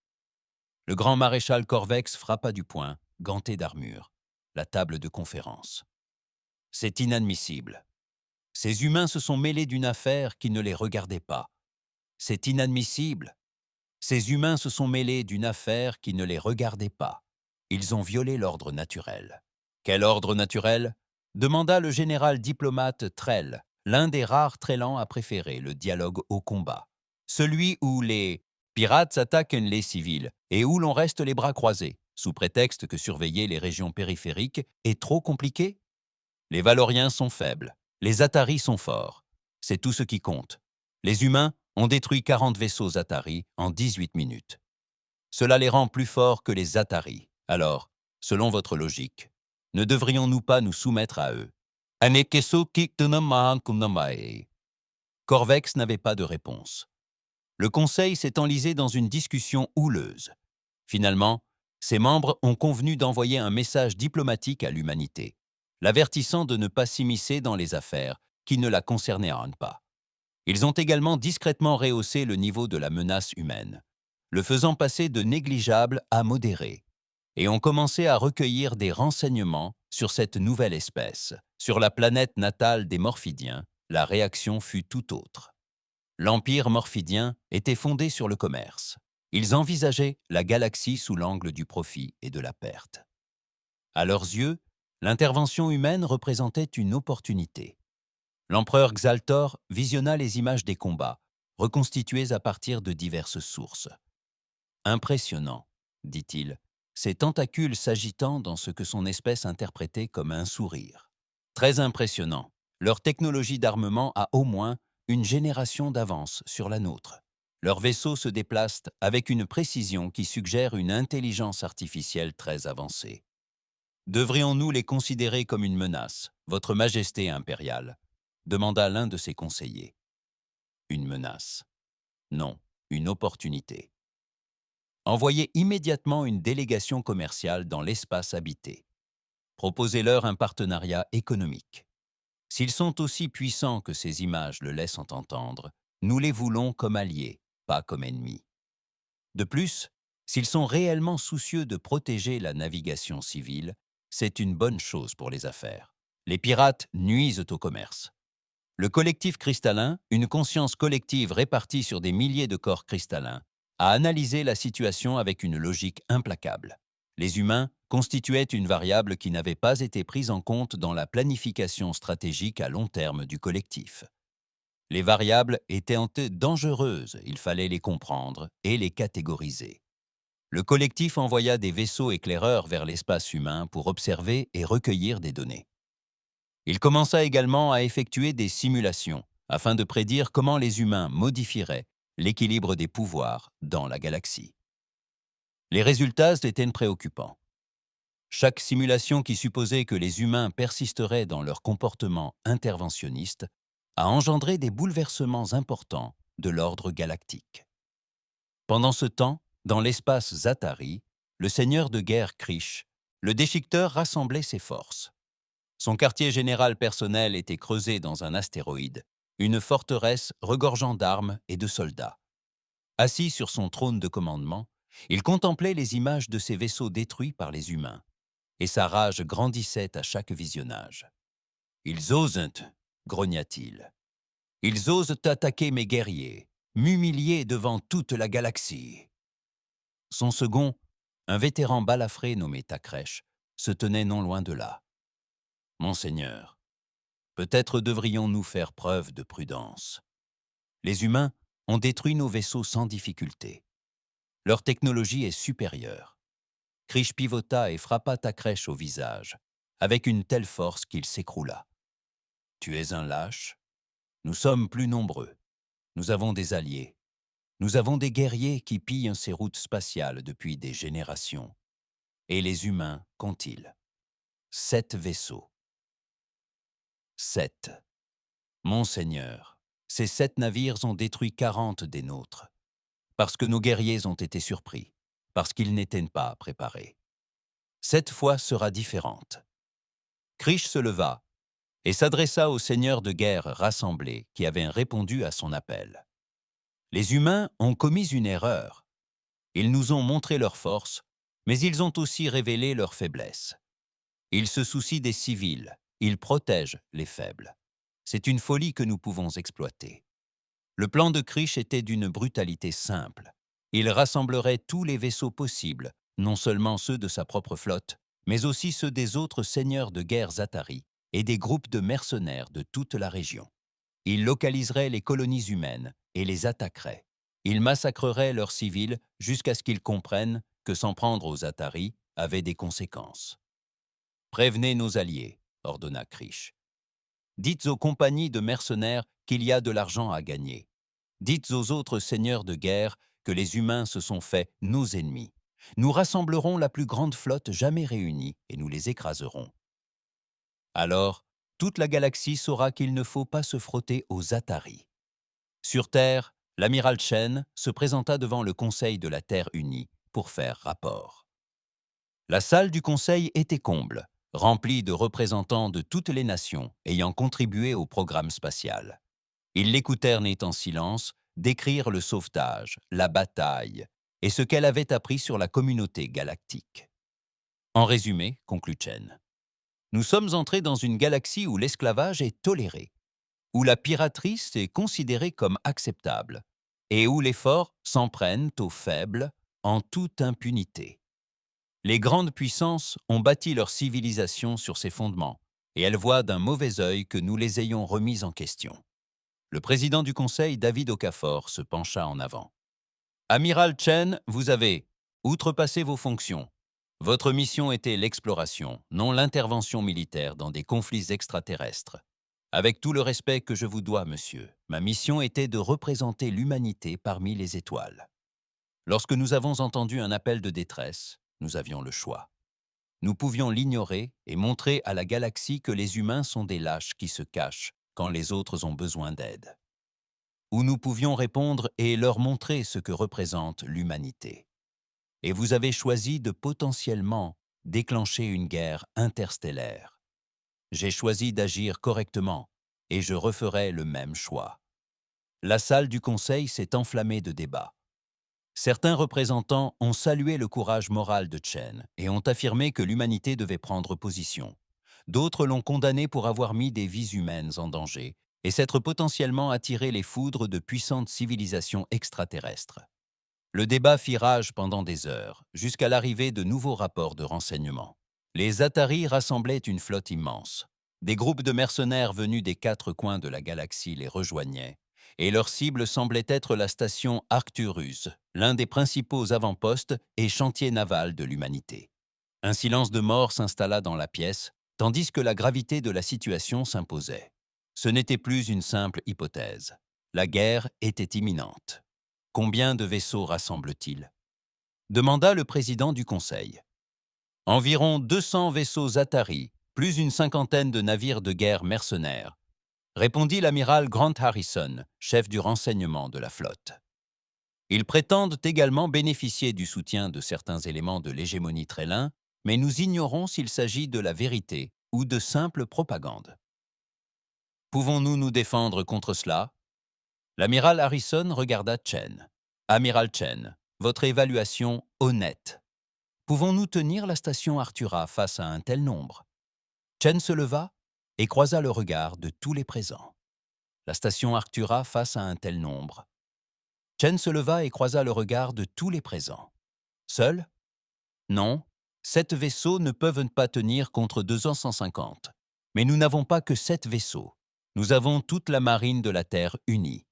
Le grand maréchal Corvex frappa du poing, ganté d'armure, la table de conférence. « C'est inadmissible. Ces humains se sont mêlés d'une affaire qui ne les regardait pas. C'est inadmissible. Ces humains se sont mêlés d'une affaire qui ne les regardait pas. Ils ont violé l'ordre naturel. » « Quel ordre naturel ?» demanda le général diplomate Trell, l'un des rares Trellans à préférer le dialogue au combat. Celui où les pirates attaquent les civils et où l'on reste les bras croisés, sous prétexte que surveiller les régions périphériques est trop compliqué. Les Valoriens sont faibles, les Ataris sont forts. C'est tout ce qui compte. Les humains ont détruit 40 vaisseaux Ataris en 18 minutes. Cela les rend plus forts que les Ataris. Alors, selon votre logique, ne devrions-nous pas nous soumettre à eux? Corvex n'avait pas de réponse. Le conseil s'est enlisé dans une discussion houleuse. Finalement, Ses membres ont convenu d'envoyer un message diplomatique à l'humanité, l'avertissant de ne pas s'immiscer dans les affaires qui ne la concernaient pas. Ils ont également discrètement rehaussé le niveau de la menace humaine, le faisant passer de négligeable à modéré, et ont commencé à recueillir des renseignements sur cette nouvelle espèce. Sur la planète natale des Morphidiens, la réaction fut tout autre. L'Empire morphidien était fondé sur le commerce. Ils envisageaient la galaxie sous l'angle du profit et de la perte. À leurs yeux, l'intervention humaine représentait une opportunité. L'empereur Xaltor visionna les images des combats, reconstituées à partir de diverses sources. Impressionnant, dit-il, ces tentacules s'agitant dans ce que son espèce interprétait comme un sourire. Très impressionnant, leur technologie d'armement a au moins une génération d'avance sur la nôtre. Leurs vaisseaux se déplacent avec une précision qui suggère une intelligence artificielle très avancée. Devrions-nous les considérer comme une menace, Votre Majesté impériale ? Demanda l'un de ses conseillers. Une menace. Non, une opportunité. Envoyez immédiatement une délégation commerciale dans l'espace habité. Proposez-leur un partenariat économique. S'ils sont aussi puissants que ces images le laissent entendre, nous les voulons comme alliés, pas comme ennemis. De plus, s'ils sont réellement soucieux de protéger la navigation civile, c'est une bonne chose pour les affaires. Les pirates nuisent au commerce. Le collectif cristallin, une conscience collective répartie sur des milliers de corps cristallins, a analysé la situation avec une logique implacable. Les humains constituaient une variable qui n'avait pas été prise en compte dans la planification stratégique à long terme du collectif. Les variables étaient dangereuses, il fallait les comprendre et les catégoriser. Le collectif envoya des vaisseaux éclaireurs vers l'espace humain pour observer et recueillir des données. Il commença également à effectuer des simulations afin de prédire comment les humains modifieraient l'équilibre des pouvoirs dans la galaxie. Les résultats étaient préoccupants. Chaque simulation qui supposait que les humains persisteraient dans leur comportement interventionniste a engendré des bouleversements importants de l'ordre galactique. Pendant ce temps, dans l'espace Zatari, le seigneur de guerre Krish, le déchiqueteur rassemblait ses forces. Son quartier général personnel était creusé dans un astéroïde, une forteresse regorgeant d'armes et de soldats. Assis sur son trône de commandement, il contemplait les images de ses vaisseaux détruits par les humains, et sa rage grandissait à chaque visionnage. « Ils osent, grogna-t-il. Ils osent attaquer mes guerriers, m'humilier devant toute la galaxie. » Son second, un vétéran balafré nommé Takresh, se tenait non loin de là. « Monseigneur, peut-être devrions-nous faire preuve de prudence. Les humains ont détruit nos vaisseaux sans difficulté. Leur technologie est supérieure. » Krish pivota et frappa Takresh au visage, avec une telle force qu'il s'écroula. « Tu es un lâche. Nous sommes plus nombreux. Nous avons des alliés. Nous avons des guerriers qui pillent ces routes spatiales depuis des générations. Et les humains qu'ont-ils ? 7 vaisseaux. 7. Monseigneur, ces 7 navires ont détruit 40 des nôtres, parce que nos guerriers ont été surpris, parce qu'ils n'étaient pas préparés. Cette fois sera différente. » Krish se leva et s'adressa aux seigneurs de guerre rassemblés qui avaient répondu à son appel. « Les humains ont commis une erreur. Ils nous ont montré leur force, mais ils ont aussi révélé leur faiblesse. Ils se soucient des civils, ils protègent les faibles. C'est une folie que nous pouvons exploiter. » Le plan de Krish était d'une brutalité simple. Il rassemblerait tous les vaisseaux possibles, non seulement ceux de sa propre flotte, mais aussi ceux des autres seigneurs de guerre Zatari et des groupes de mercenaires de toute la région. Il localiserait les colonies humaines et les attaquerait. Il massacrerait leurs civils jusqu'à ce qu'ils comprennent que s'en prendre aux Zatari avait des conséquences. « Prévenez nos alliés, » ordonna Krish. « Dites aux compagnies de mercenaires qu'il y a de l'argent à gagner. Dites aux autres seigneurs de guerre que les humains se sont faits nos ennemis. Nous rassemblerons la plus grande flotte jamais réunie et nous les écraserons. Alors, toute la galaxie saura qu'il ne faut pas se frotter aux Atari. » Sur Terre, l'amiral Chen se présenta devant le Conseil de la Terre unie pour faire rapport. La salle du Conseil était comble, remplie de représentants de toutes les nations ayant contribué au programme spatial. Ils l'écoutèrent net en silence décrire le sauvetage, la bataille et ce qu'elle avait appris sur la communauté galactique. En résumé, conclut Chen, nous sommes entrés dans une galaxie où l'esclavage est toléré, où la piraterie est considérée comme acceptable et où les forts s'en prennent aux faibles en toute impunité. Les grandes puissances ont bâti leur civilisation sur ces fondements et elles voient d'un mauvais œil que nous les ayons remises en question. Le président du Conseil, David Okafor, se pencha en avant. Amiral Chen, vous avez outrepassé vos fonctions. Votre mission était l'exploration, non l'intervention militaire dans des conflits extraterrestres. Avec tout le respect que je vous dois, monsieur, ma mission était de représenter l'humanité parmi les étoiles. Lorsque nous avons entendu un appel de détresse, nous avions le choix. Nous pouvions l'ignorer et montrer à la galaxie que les humains sont des lâches qui se cachent quand les autres ont besoin d'aide. Ou nous pouvions répondre et leur montrer ce que représente l'humanité. Et vous avez choisi de potentiellement déclencher une guerre interstellaire. J'ai choisi d'agir correctement et je referai le même choix. La salle du Conseil s'est enflammée de débats. Certains représentants ont salué le courage moral de Chen et ont affirmé que l'humanité devait prendre position. D'autres l'ont condamné pour avoir mis des vies humaines en danger et s'être potentiellement attiré les foudres de puissantes civilisations extraterrestres. Le débat fit rage pendant des heures, jusqu'à l'arrivée de nouveaux rapports de renseignement. Les Atari rassemblaient une flotte immense. Des groupes de mercenaires venus des quatre coins de la galaxie les rejoignaient, et leur cible semblait être la station Arcturus, l'un des principaux avant-postes et chantiers navals de l'humanité. Un silence de mort s'installa dans la pièce, tandis que la gravité de la situation s'imposait. Ce n'était plus une simple hypothèse. La guerre était imminente. Combien de vaisseaux rassemble-t-il ? Demanda le président du Conseil. Environ 200 vaisseaux Atari, plus une cinquantaine de navires de guerre mercenaires, répondit l'amiral Grant Harrison, chef du renseignement de la flotte. Ils prétendent également bénéficier du soutien de certains éléments de l'hégémonie Trélin, mais nous ignorons s'il s'agit de la vérité ou de simple propagande. Pouvons-nous nous défendre contre cela ? L'amiral Harrison regarda Chen. Amiral Chen, votre évaluation honnête. Pouvons-nous tenir la station Artura face à un tel nombre ? Chen se leva et croisa le regard de tous les présents. La station Artura face à un tel nombre. Chen se leva et croisa le regard de tous les présents. Seul ? Non, 7 vaisseaux ne peuvent pas tenir contre 250. Mais nous n'avons pas que 7 vaisseaux. Nous avons toute la marine de la Terre unie.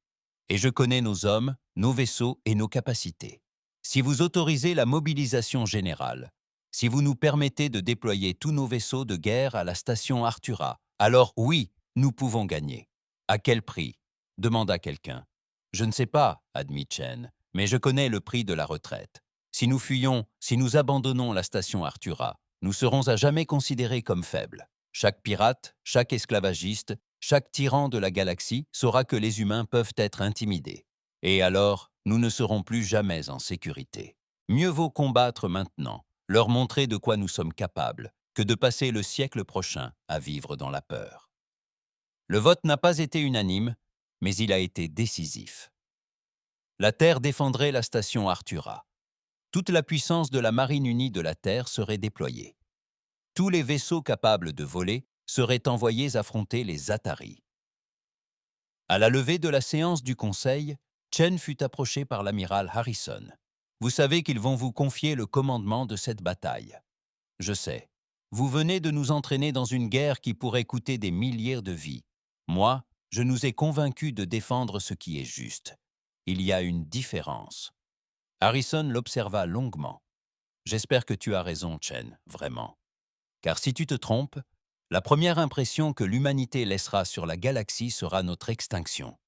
Et je connais nos hommes, nos vaisseaux et nos capacités. Si vous autorisez la mobilisation générale, si vous nous permettez de déployer tous nos vaisseaux de guerre à la station Artura, alors oui, nous pouvons gagner. À quel prix ? Demanda quelqu'un. Je ne sais pas, admit Chen, mais je connais le prix de la retraite. Si nous fuyons, si nous abandonnons la station Artura, nous serons à jamais considérés comme faibles. Chaque pirate, chaque esclavagiste, chaque tyran de la galaxie saura que les humains peuvent être intimidés. Et alors, nous ne serons plus jamais en sécurité. Mieux vaut combattre maintenant, leur montrer de quoi nous sommes capables, que de passer le siècle prochain à vivre dans la peur. Le vote n'a pas été unanime, mais il a été décisif. La Terre défendrait la station Artura. Toute la puissance de la marine unie de la Terre serait déployée. Tous les vaisseaux capables de voler seraient envoyés affronter les Atari. À la levée de la séance du Conseil, Chen fut approché par l'amiral Harrison. « Vous savez qu'ils vont vous confier le commandement de cette bataille. Je sais. Vous venez de nous entraîner dans une guerre qui pourrait coûter des milliers de vies. Moi, je nous ai convaincus de défendre ce qui est juste. Il y a une différence. » Harrison l'observa longuement. « J'espère que tu as raison, Chen, vraiment. Car si tu te trompes, la première impression que l'humanité laissera sur la galaxie sera notre extinction. »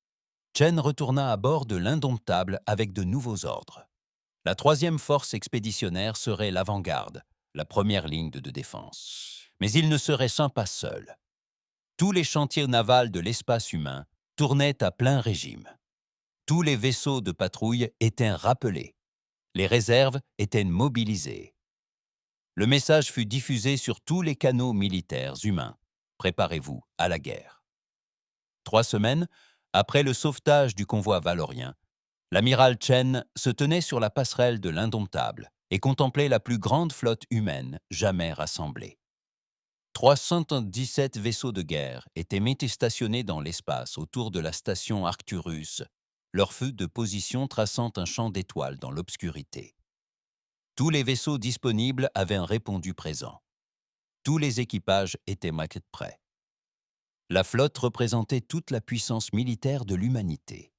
Chen retourna à bord de l'Indomptable avec de nouveaux ordres. La troisième force expéditionnaire serait l'avant-garde, la première ligne de défense. Mais il ne serait pas seul. Tous les chantiers navals de l'espace humain tournaient à plein régime. Tous les vaisseaux de patrouille étaient rappelés. Les réserves étaient mobilisées. Le message fut diffusé sur tous les canaux militaires humains. Préparez-vous à la guerre. 3 semaines après le sauvetage du convoi valorien, l'amiral Chen se tenait sur la passerelle de l'Indomptable et contemplait la plus grande flotte humaine jamais rassemblée. 317 vaisseaux de guerre étaient stationnés dans l'espace autour de la station Arcturus, leur feu de position traçant un champ d'étoiles dans l'obscurité. Tous les vaisseaux disponibles avaient répondu présent. Tous les équipages étaient prêts. La flotte représentait toute la puissance militaire de l'humanité.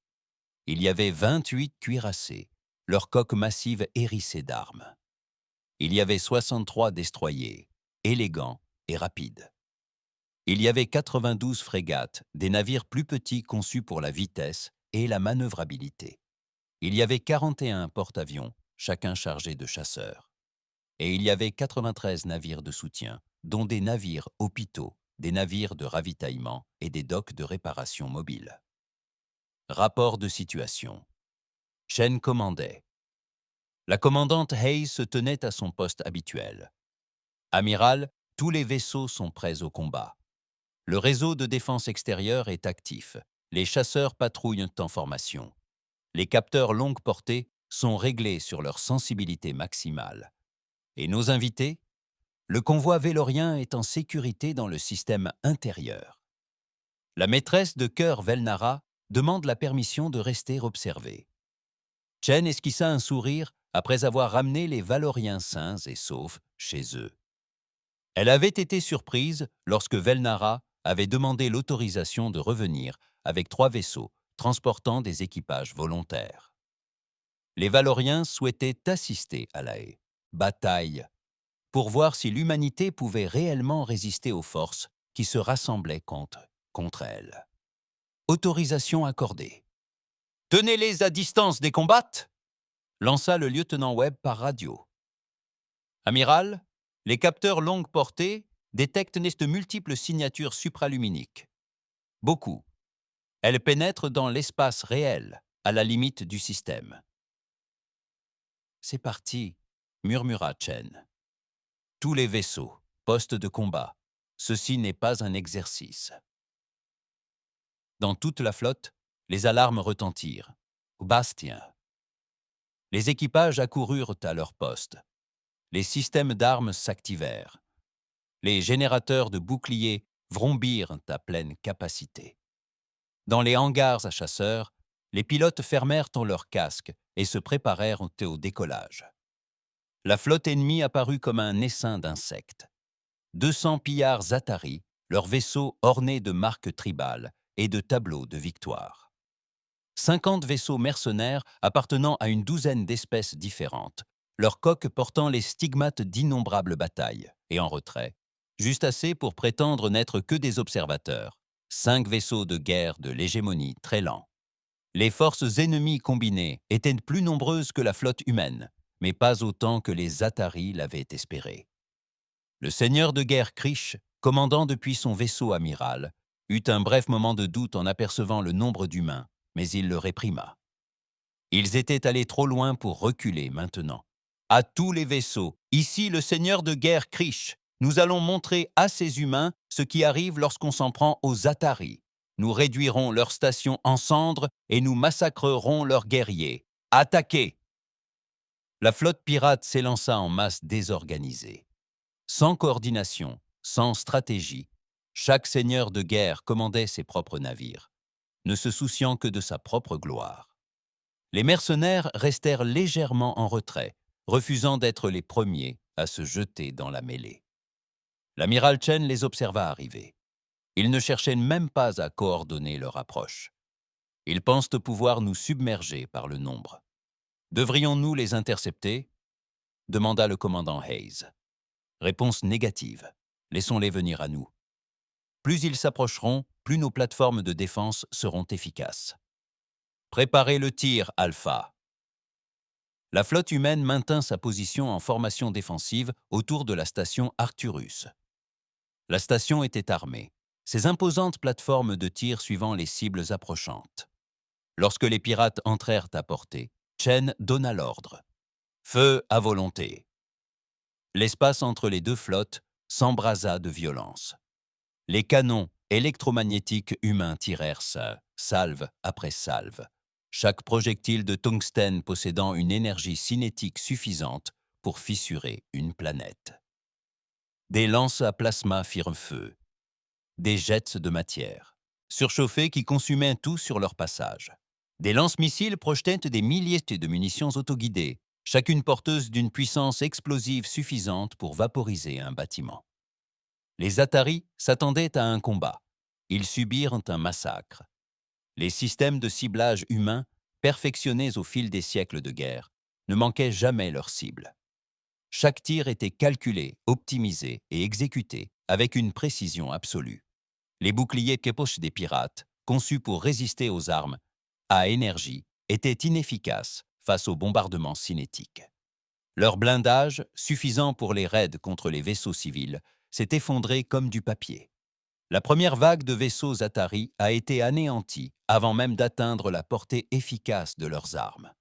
Il y avait 28 cuirassés, leurs coques massives hérissées d'armes. Il y avait 63 destroyers, élégants et rapides. Il y avait 92 frégates, des navires plus petits conçus pour la vitesse et la manœuvrabilité. Il y avait 41 porte-avions, chacun chargé de chasseurs. Et il y avait 93 navires de soutien, dont des navires hôpitaux, des navires de ravitaillement et des docks de réparation mobiles. Rapport de situation. Chen commandait. La commandante Hayes se tenait à son poste habituel. Amiral, tous les vaisseaux sont prêts au combat. Le réseau de défense extérieure est actif. Les chasseurs patrouillent en formation. Les capteurs longue portée sont réglés sur leur sensibilité maximale. Et nos invités? Le convoi vélorien est en sécurité dans le système intérieur. La maîtresse de chœur Velnara demande la permission de rester observée. Chen esquissa un sourire après avoir ramené les Valoriens sains et saufs chez eux. Elle avait été surprise lorsque Velnara avait demandé l'autorisation de revenir avec 3 vaisseaux transportant des équipages volontaires. Les Valoriens souhaitaient assister à la bataille pour voir si l'humanité pouvait réellement résister aux forces qui se rassemblaient contre elle. Autorisation accordée. « Tenez-les à distance des combats !» lança le lieutenant Webb par radio. « Amiral, les capteurs longue portée détectent de multiples signatures supraluminiques. Beaucoup. Elles pénètrent dans l'espace réel, à la limite du système. »« C'est parti, » murmura Chen. « Tous les vaisseaux, postes de combat. Ceci n'est pas un exercice. » Dans toute la flotte, les alarmes retentirent. Bastien. Les équipages accoururent à leur poste. Les systèmes d'armes s'activèrent. Les générateurs de boucliers vrombirent à pleine capacité. Dans les hangars à chasseurs, les pilotes fermèrent leurs casques et se préparèrent au décollage. La flotte ennemie apparut comme un essaim d'insectes. 200 pillards Atari, leurs vaisseaux ornés de marques tribales et de tableaux de victoire. 50 vaisseaux mercenaires appartenant à une douzaine d'espèces différentes, leurs coques portant les stigmates d'innombrables batailles, et en retrait, juste assez pour prétendre n'être que des observateurs, 5 vaisseaux de guerre de l'hégémonie très lents. Les forces ennemies combinées étaient plus nombreuses que la flotte humaine, mais pas autant que les Atari l'avaient espéré. Le seigneur de guerre Krish, commandant depuis son vaisseau amiral, eut un bref moment de doute en apercevant le nombre d'humains, mais il le réprima. Ils étaient allés trop loin pour reculer maintenant. À tous les vaisseaux, ici le seigneur de guerre Krish, nous allons montrer à ces humains ce qui arrive lorsqu'on s'en prend aux Atari. Nous réduirons leur station en cendres et nous massacrerons leurs guerriers. Attaquez! La flotte pirate s'élança en masse désorganisée. Sans coordination, sans stratégie, chaque seigneur de guerre commandait ses propres navires, ne se souciant que de sa propre gloire. Les mercenaires restèrent légèrement en retrait, refusant d'être les premiers à se jeter dans la mêlée. L'amiral Chen les observa arriver. Ils ne cherchaient même pas à coordonner leur approche. Ils pensent pouvoir nous submerger par le nombre. Devrions-nous les intercepter ? Demanda le commandant Hayes. Réponse négative. Laissons-les venir à nous. Plus ils s'approcheront, plus nos plateformes de défense seront efficaces. Préparez le tir, Alpha. La flotte humaine maintint sa position en formation défensive autour de la station Arcturus. La station était armée, ses imposantes plateformes de tir suivant les cibles approchantes. Lorsque les pirates entrèrent à portée, Chen donna l'ordre. Feu à volonté. L'espace entre les deux flottes s'embrasa de violence. Les canons électromagnétiques humains tirèrent salve après salve, chaque projectile de tungstène possédant une énergie cinétique suffisante pour fissurer une planète. Des lances à plasma firent feu, des jets de matière, surchauffés qui consumaient tout sur leur passage. Des lance-missiles projetaient des milliers de munitions autoguidées, chacune porteuse d'une puissance explosive suffisante pour vaporiser un bâtiment. Les Atari s'attendaient à un combat. Ils subirent un massacre. Les systèmes de ciblage humains, perfectionnés au fil des siècles de guerre, ne manquaient jamais leur cible. Chaque tir était calculé, optimisé et exécuté avec une précision absolue. Les boucliers Kepoch des pirates, conçus pour résister aux armes à énergie, étaient inefficaces face aux bombardements cinétiques. Leur blindage, suffisant pour les raids contre les vaisseaux civils, s'est effondré comme du papier. La première vague de vaisseaux Atari a été anéantie avant même d'atteindre la portée efficace de leurs armes.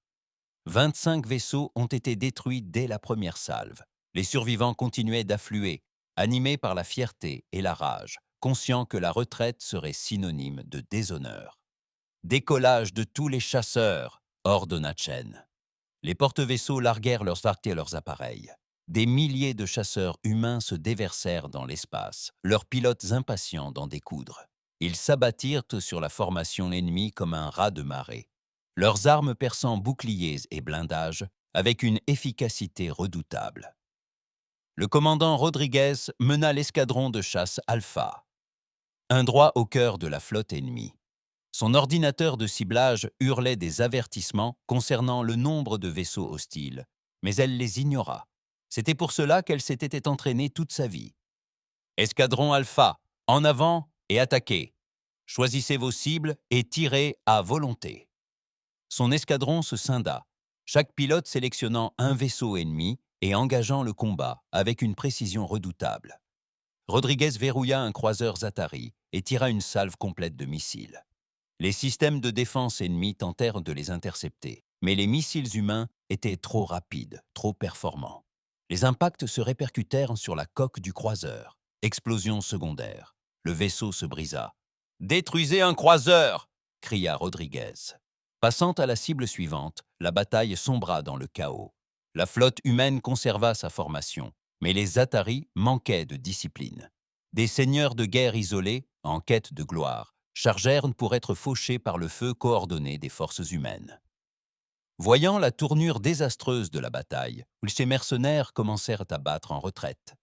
25 vaisseaux ont été détruits dès la première salve. Les survivants continuaient d'affluer, animés par la fierté et la rage, conscients que la retraite serait synonyme de déshonneur. « Décollage de tous les chasseurs !» ordonna Chen. Les porte-vaisseaux larguèrent leurs appareils. Des milliers de chasseurs humains se déversèrent dans l'espace, leurs pilotes impatients d'en découdre. Ils s'abattirent sur la formation ennemie comme un raz de marée, leurs armes perçant boucliers et blindages avec une efficacité redoutable. Le commandant Rodriguez mena l'escadron de chasse Alpha, un droit au cœur de la flotte ennemie. Son ordinateur de ciblage hurlait des avertissements concernant le nombre de vaisseaux hostiles, mais elle les ignora. C'était pour cela qu'elle s'était entraînée toute sa vie. « Escadron Alpha, en avant et attaquez. Choisissez vos cibles et tirez à volonté. » Son escadron se scinda, chaque pilote sélectionnant un vaisseau ennemi et engageant le combat avec une précision redoutable. Rodriguez verrouilla un croiseur Atari et tira une salve complète de missiles. Les systèmes de défense ennemis tentèrent de les intercepter, mais les missiles humains étaient trop rapides, trop performants. Les impacts se répercutèrent sur la coque du croiseur. Explosion secondaire. Le vaisseau se brisa. « Détruisez un croiseur !» cria Rodriguez. Passant à la cible suivante, la bataille sombra dans le chaos. La flotte humaine conserva sa formation, mais les Atari manquaient de discipline. Des seigneurs de guerre isolés, en quête de gloire, chargèrent pour être fauchés par le feu coordonné des forces humaines. Voyant la tournure désastreuse de la bataille, ces mercenaires commencèrent à battre en retraite.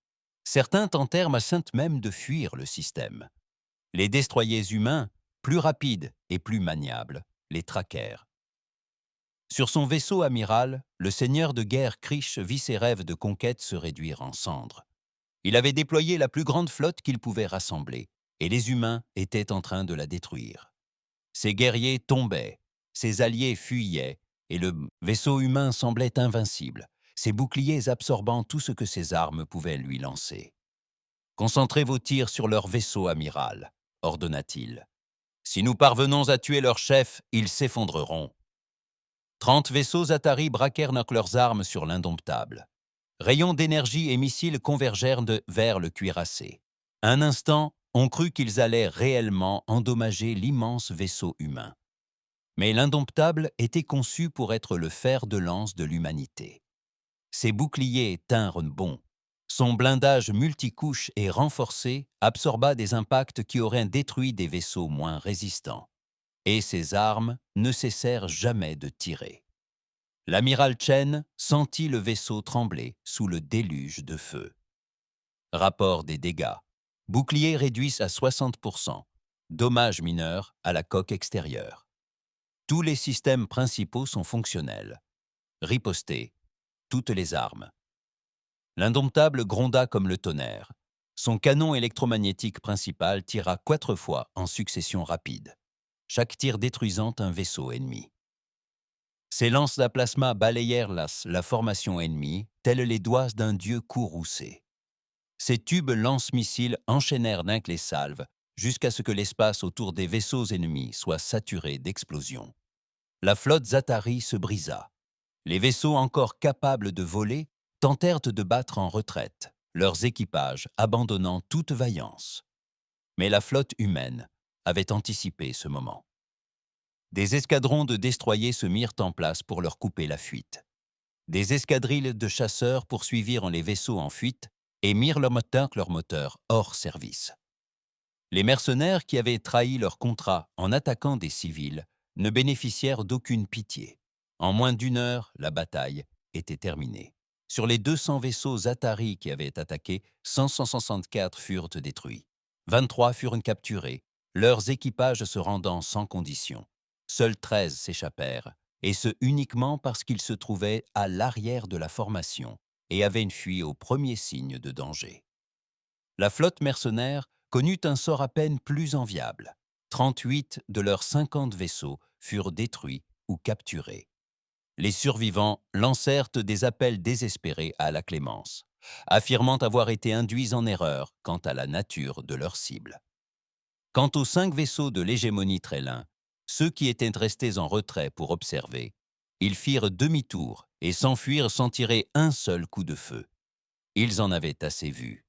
Certains tentèrent ma sainte même de fuir le système. Les destroyers humains, plus rapides et plus maniables, les traquèrent. Sur son vaisseau amiral, le seigneur de guerre Krish vit ses rêves de conquête se réduire en cendres. Il avait déployé la plus grande flotte qu'il pouvait rassembler, et les humains étaient en train de la détruire. Ses guerriers tombaient, ses alliés fuyaient, et le vaisseau humain semblait invincible, ses boucliers absorbant tout ce que ses armes pouvaient lui lancer. « Concentrez vos tirs sur leur vaisseau amiral, » ordonna-t-il. « Si nous parvenons à tuer leur chef, ils s'effondreront. » 30 vaisseaux Atari braquèrent leurs armes sur l'Indomptable. Rayons d'énergie et missiles convergèrent vers le cuirassé. Un instant, on crut qu'ils allaient réellement endommager l'immense vaisseau humain. Mais l'Indomptable était conçu pour être le fer de lance de l'humanité. Ses boucliers tinrent bon. Son blindage multicouche et renforcé absorba des impacts qui auraient détruit des vaisseaux moins résistants. Et ses armes ne cessèrent jamais de tirer. L'amiral Chen sentit le vaisseau trembler sous le déluge de feu. Rapport des dégâts. Bouclier réduit à 60%. Dommages mineurs à la coque extérieure. Tous les systèmes principaux sont fonctionnels. Riposté. Toutes les armes. L'Indomptable gronda comme le tonnerre. Son canon électromagnétique principal tira 4 fois en succession rapide. Chaque tir détruisant un vaisseau ennemi. Ses lances à plasma balayèrent la formation ennemie, tels les doigts d'un dieu courroucé. Ces tubes lance-missiles enchaînèrent d'un les salves jusqu'à ce que l'espace autour des vaisseaux ennemis soit saturé d'explosions. La flotte Atari se brisa. Les vaisseaux encore capables de voler tentèrent de battre en retraite, leurs équipages abandonnant toute vaillance. Mais la flotte humaine avait anticipé ce moment. Des escadrons de destroyers se mirent en place pour leur couper la fuite. Des escadrilles de chasseurs poursuivirent les vaisseaux en fuite et mirent leurs moteurs hors service. Les mercenaires qui avaient trahi leur contrat en attaquant des civils ne bénéficièrent d'aucune pitié. En moins d'1 heure, la bataille était terminée. Sur les 200 vaisseaux Atari qui avaient attaqué, 164 furent détruits. 23 furent capturés, leurs équipages se rendant sans condition. Seuls 13 s'échappèrent, et ce uniquement parce qu'ils se trouvaient à l'arrière de la formation et avaient fui au premier signe de danger. La flotte mercenaire connut un sort à peine plus enviable. 38 de leurs 50 vaisseaux furent détruits ou capturés. Les survivants lancèrent des appels désespérés à la clémence, affirmant avoir été induits en erreur quant à la nature de leur cible. Quant aux 5 vaisseaux de l'hégémonie Trélin, ceux qui étaient restés en retrait pour observer, ils firent demi-tour et s'enfuirent sans tirer un seul coup de feu. Ils en avaient assez vu.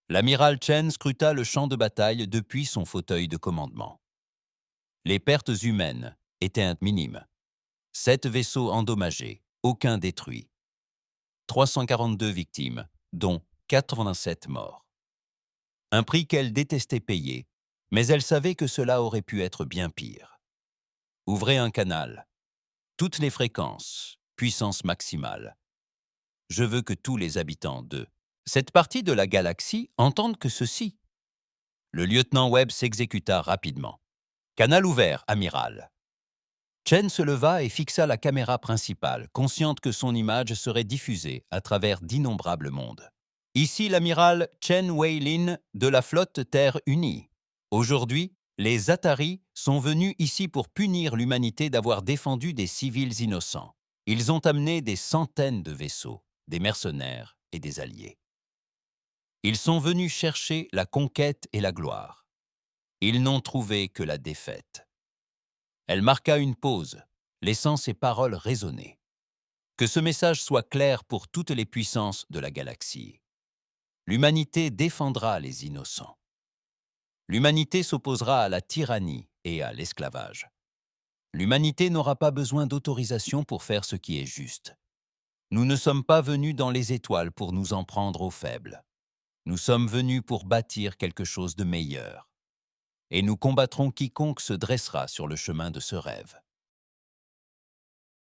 L'amiral Chen scruta le champ de bataille depuis son fauteuil de commandement. Les pertes humaines étaient minimes. 7 vaisseaux endommagés, aucun détruit. 342 victimes, dont 87 morts. Un prix qu'elle détestait payer, mais elle savait que cela aurait pu être bien pire. Ouvrez un canal. Toutes les fréquences, puissance maximale. Je veux que tous les habitants de cette partie de la galaxie entendent que ceci. Le lieutenant Webb s'exécuta rapidement. Canal ouvert, amiral. Chen se leva et fixa la caméra principale, consciente que son image serait diffusée à travers d'innombrables mondes. Ici l'amiral Chen Weilin de la flotte Terre Unie. Aujourd'hui, les Atari sont venus ici pour punir l'humanité d'avoir défendu des civils innocents. Ils ont amené des centaines de vaisseaux, des mercenaires et des alliés. Ils sont venus chercher la conquête et la gloire. Ils n'ont trouvé que la défaite. Elle marqua une pause, laissant ses paroles résonner. Que ce message soit clair pour toutes les puissances de la galaxie. L'humanité défendra les innocents. L'humanité s'opposera à la tyrannie et à l'esclavage. L'humanité n'aura pas besoin d'autorisation pour faire ce qui est juste. Nous ne sommes pas venus dans les étoiles pour nous en prendre aux faibles. Nous sommes venus pour bâtir quelque chose de meilleur. Et nous combattrons quiconque se dressera sur le chemin de ce rêve.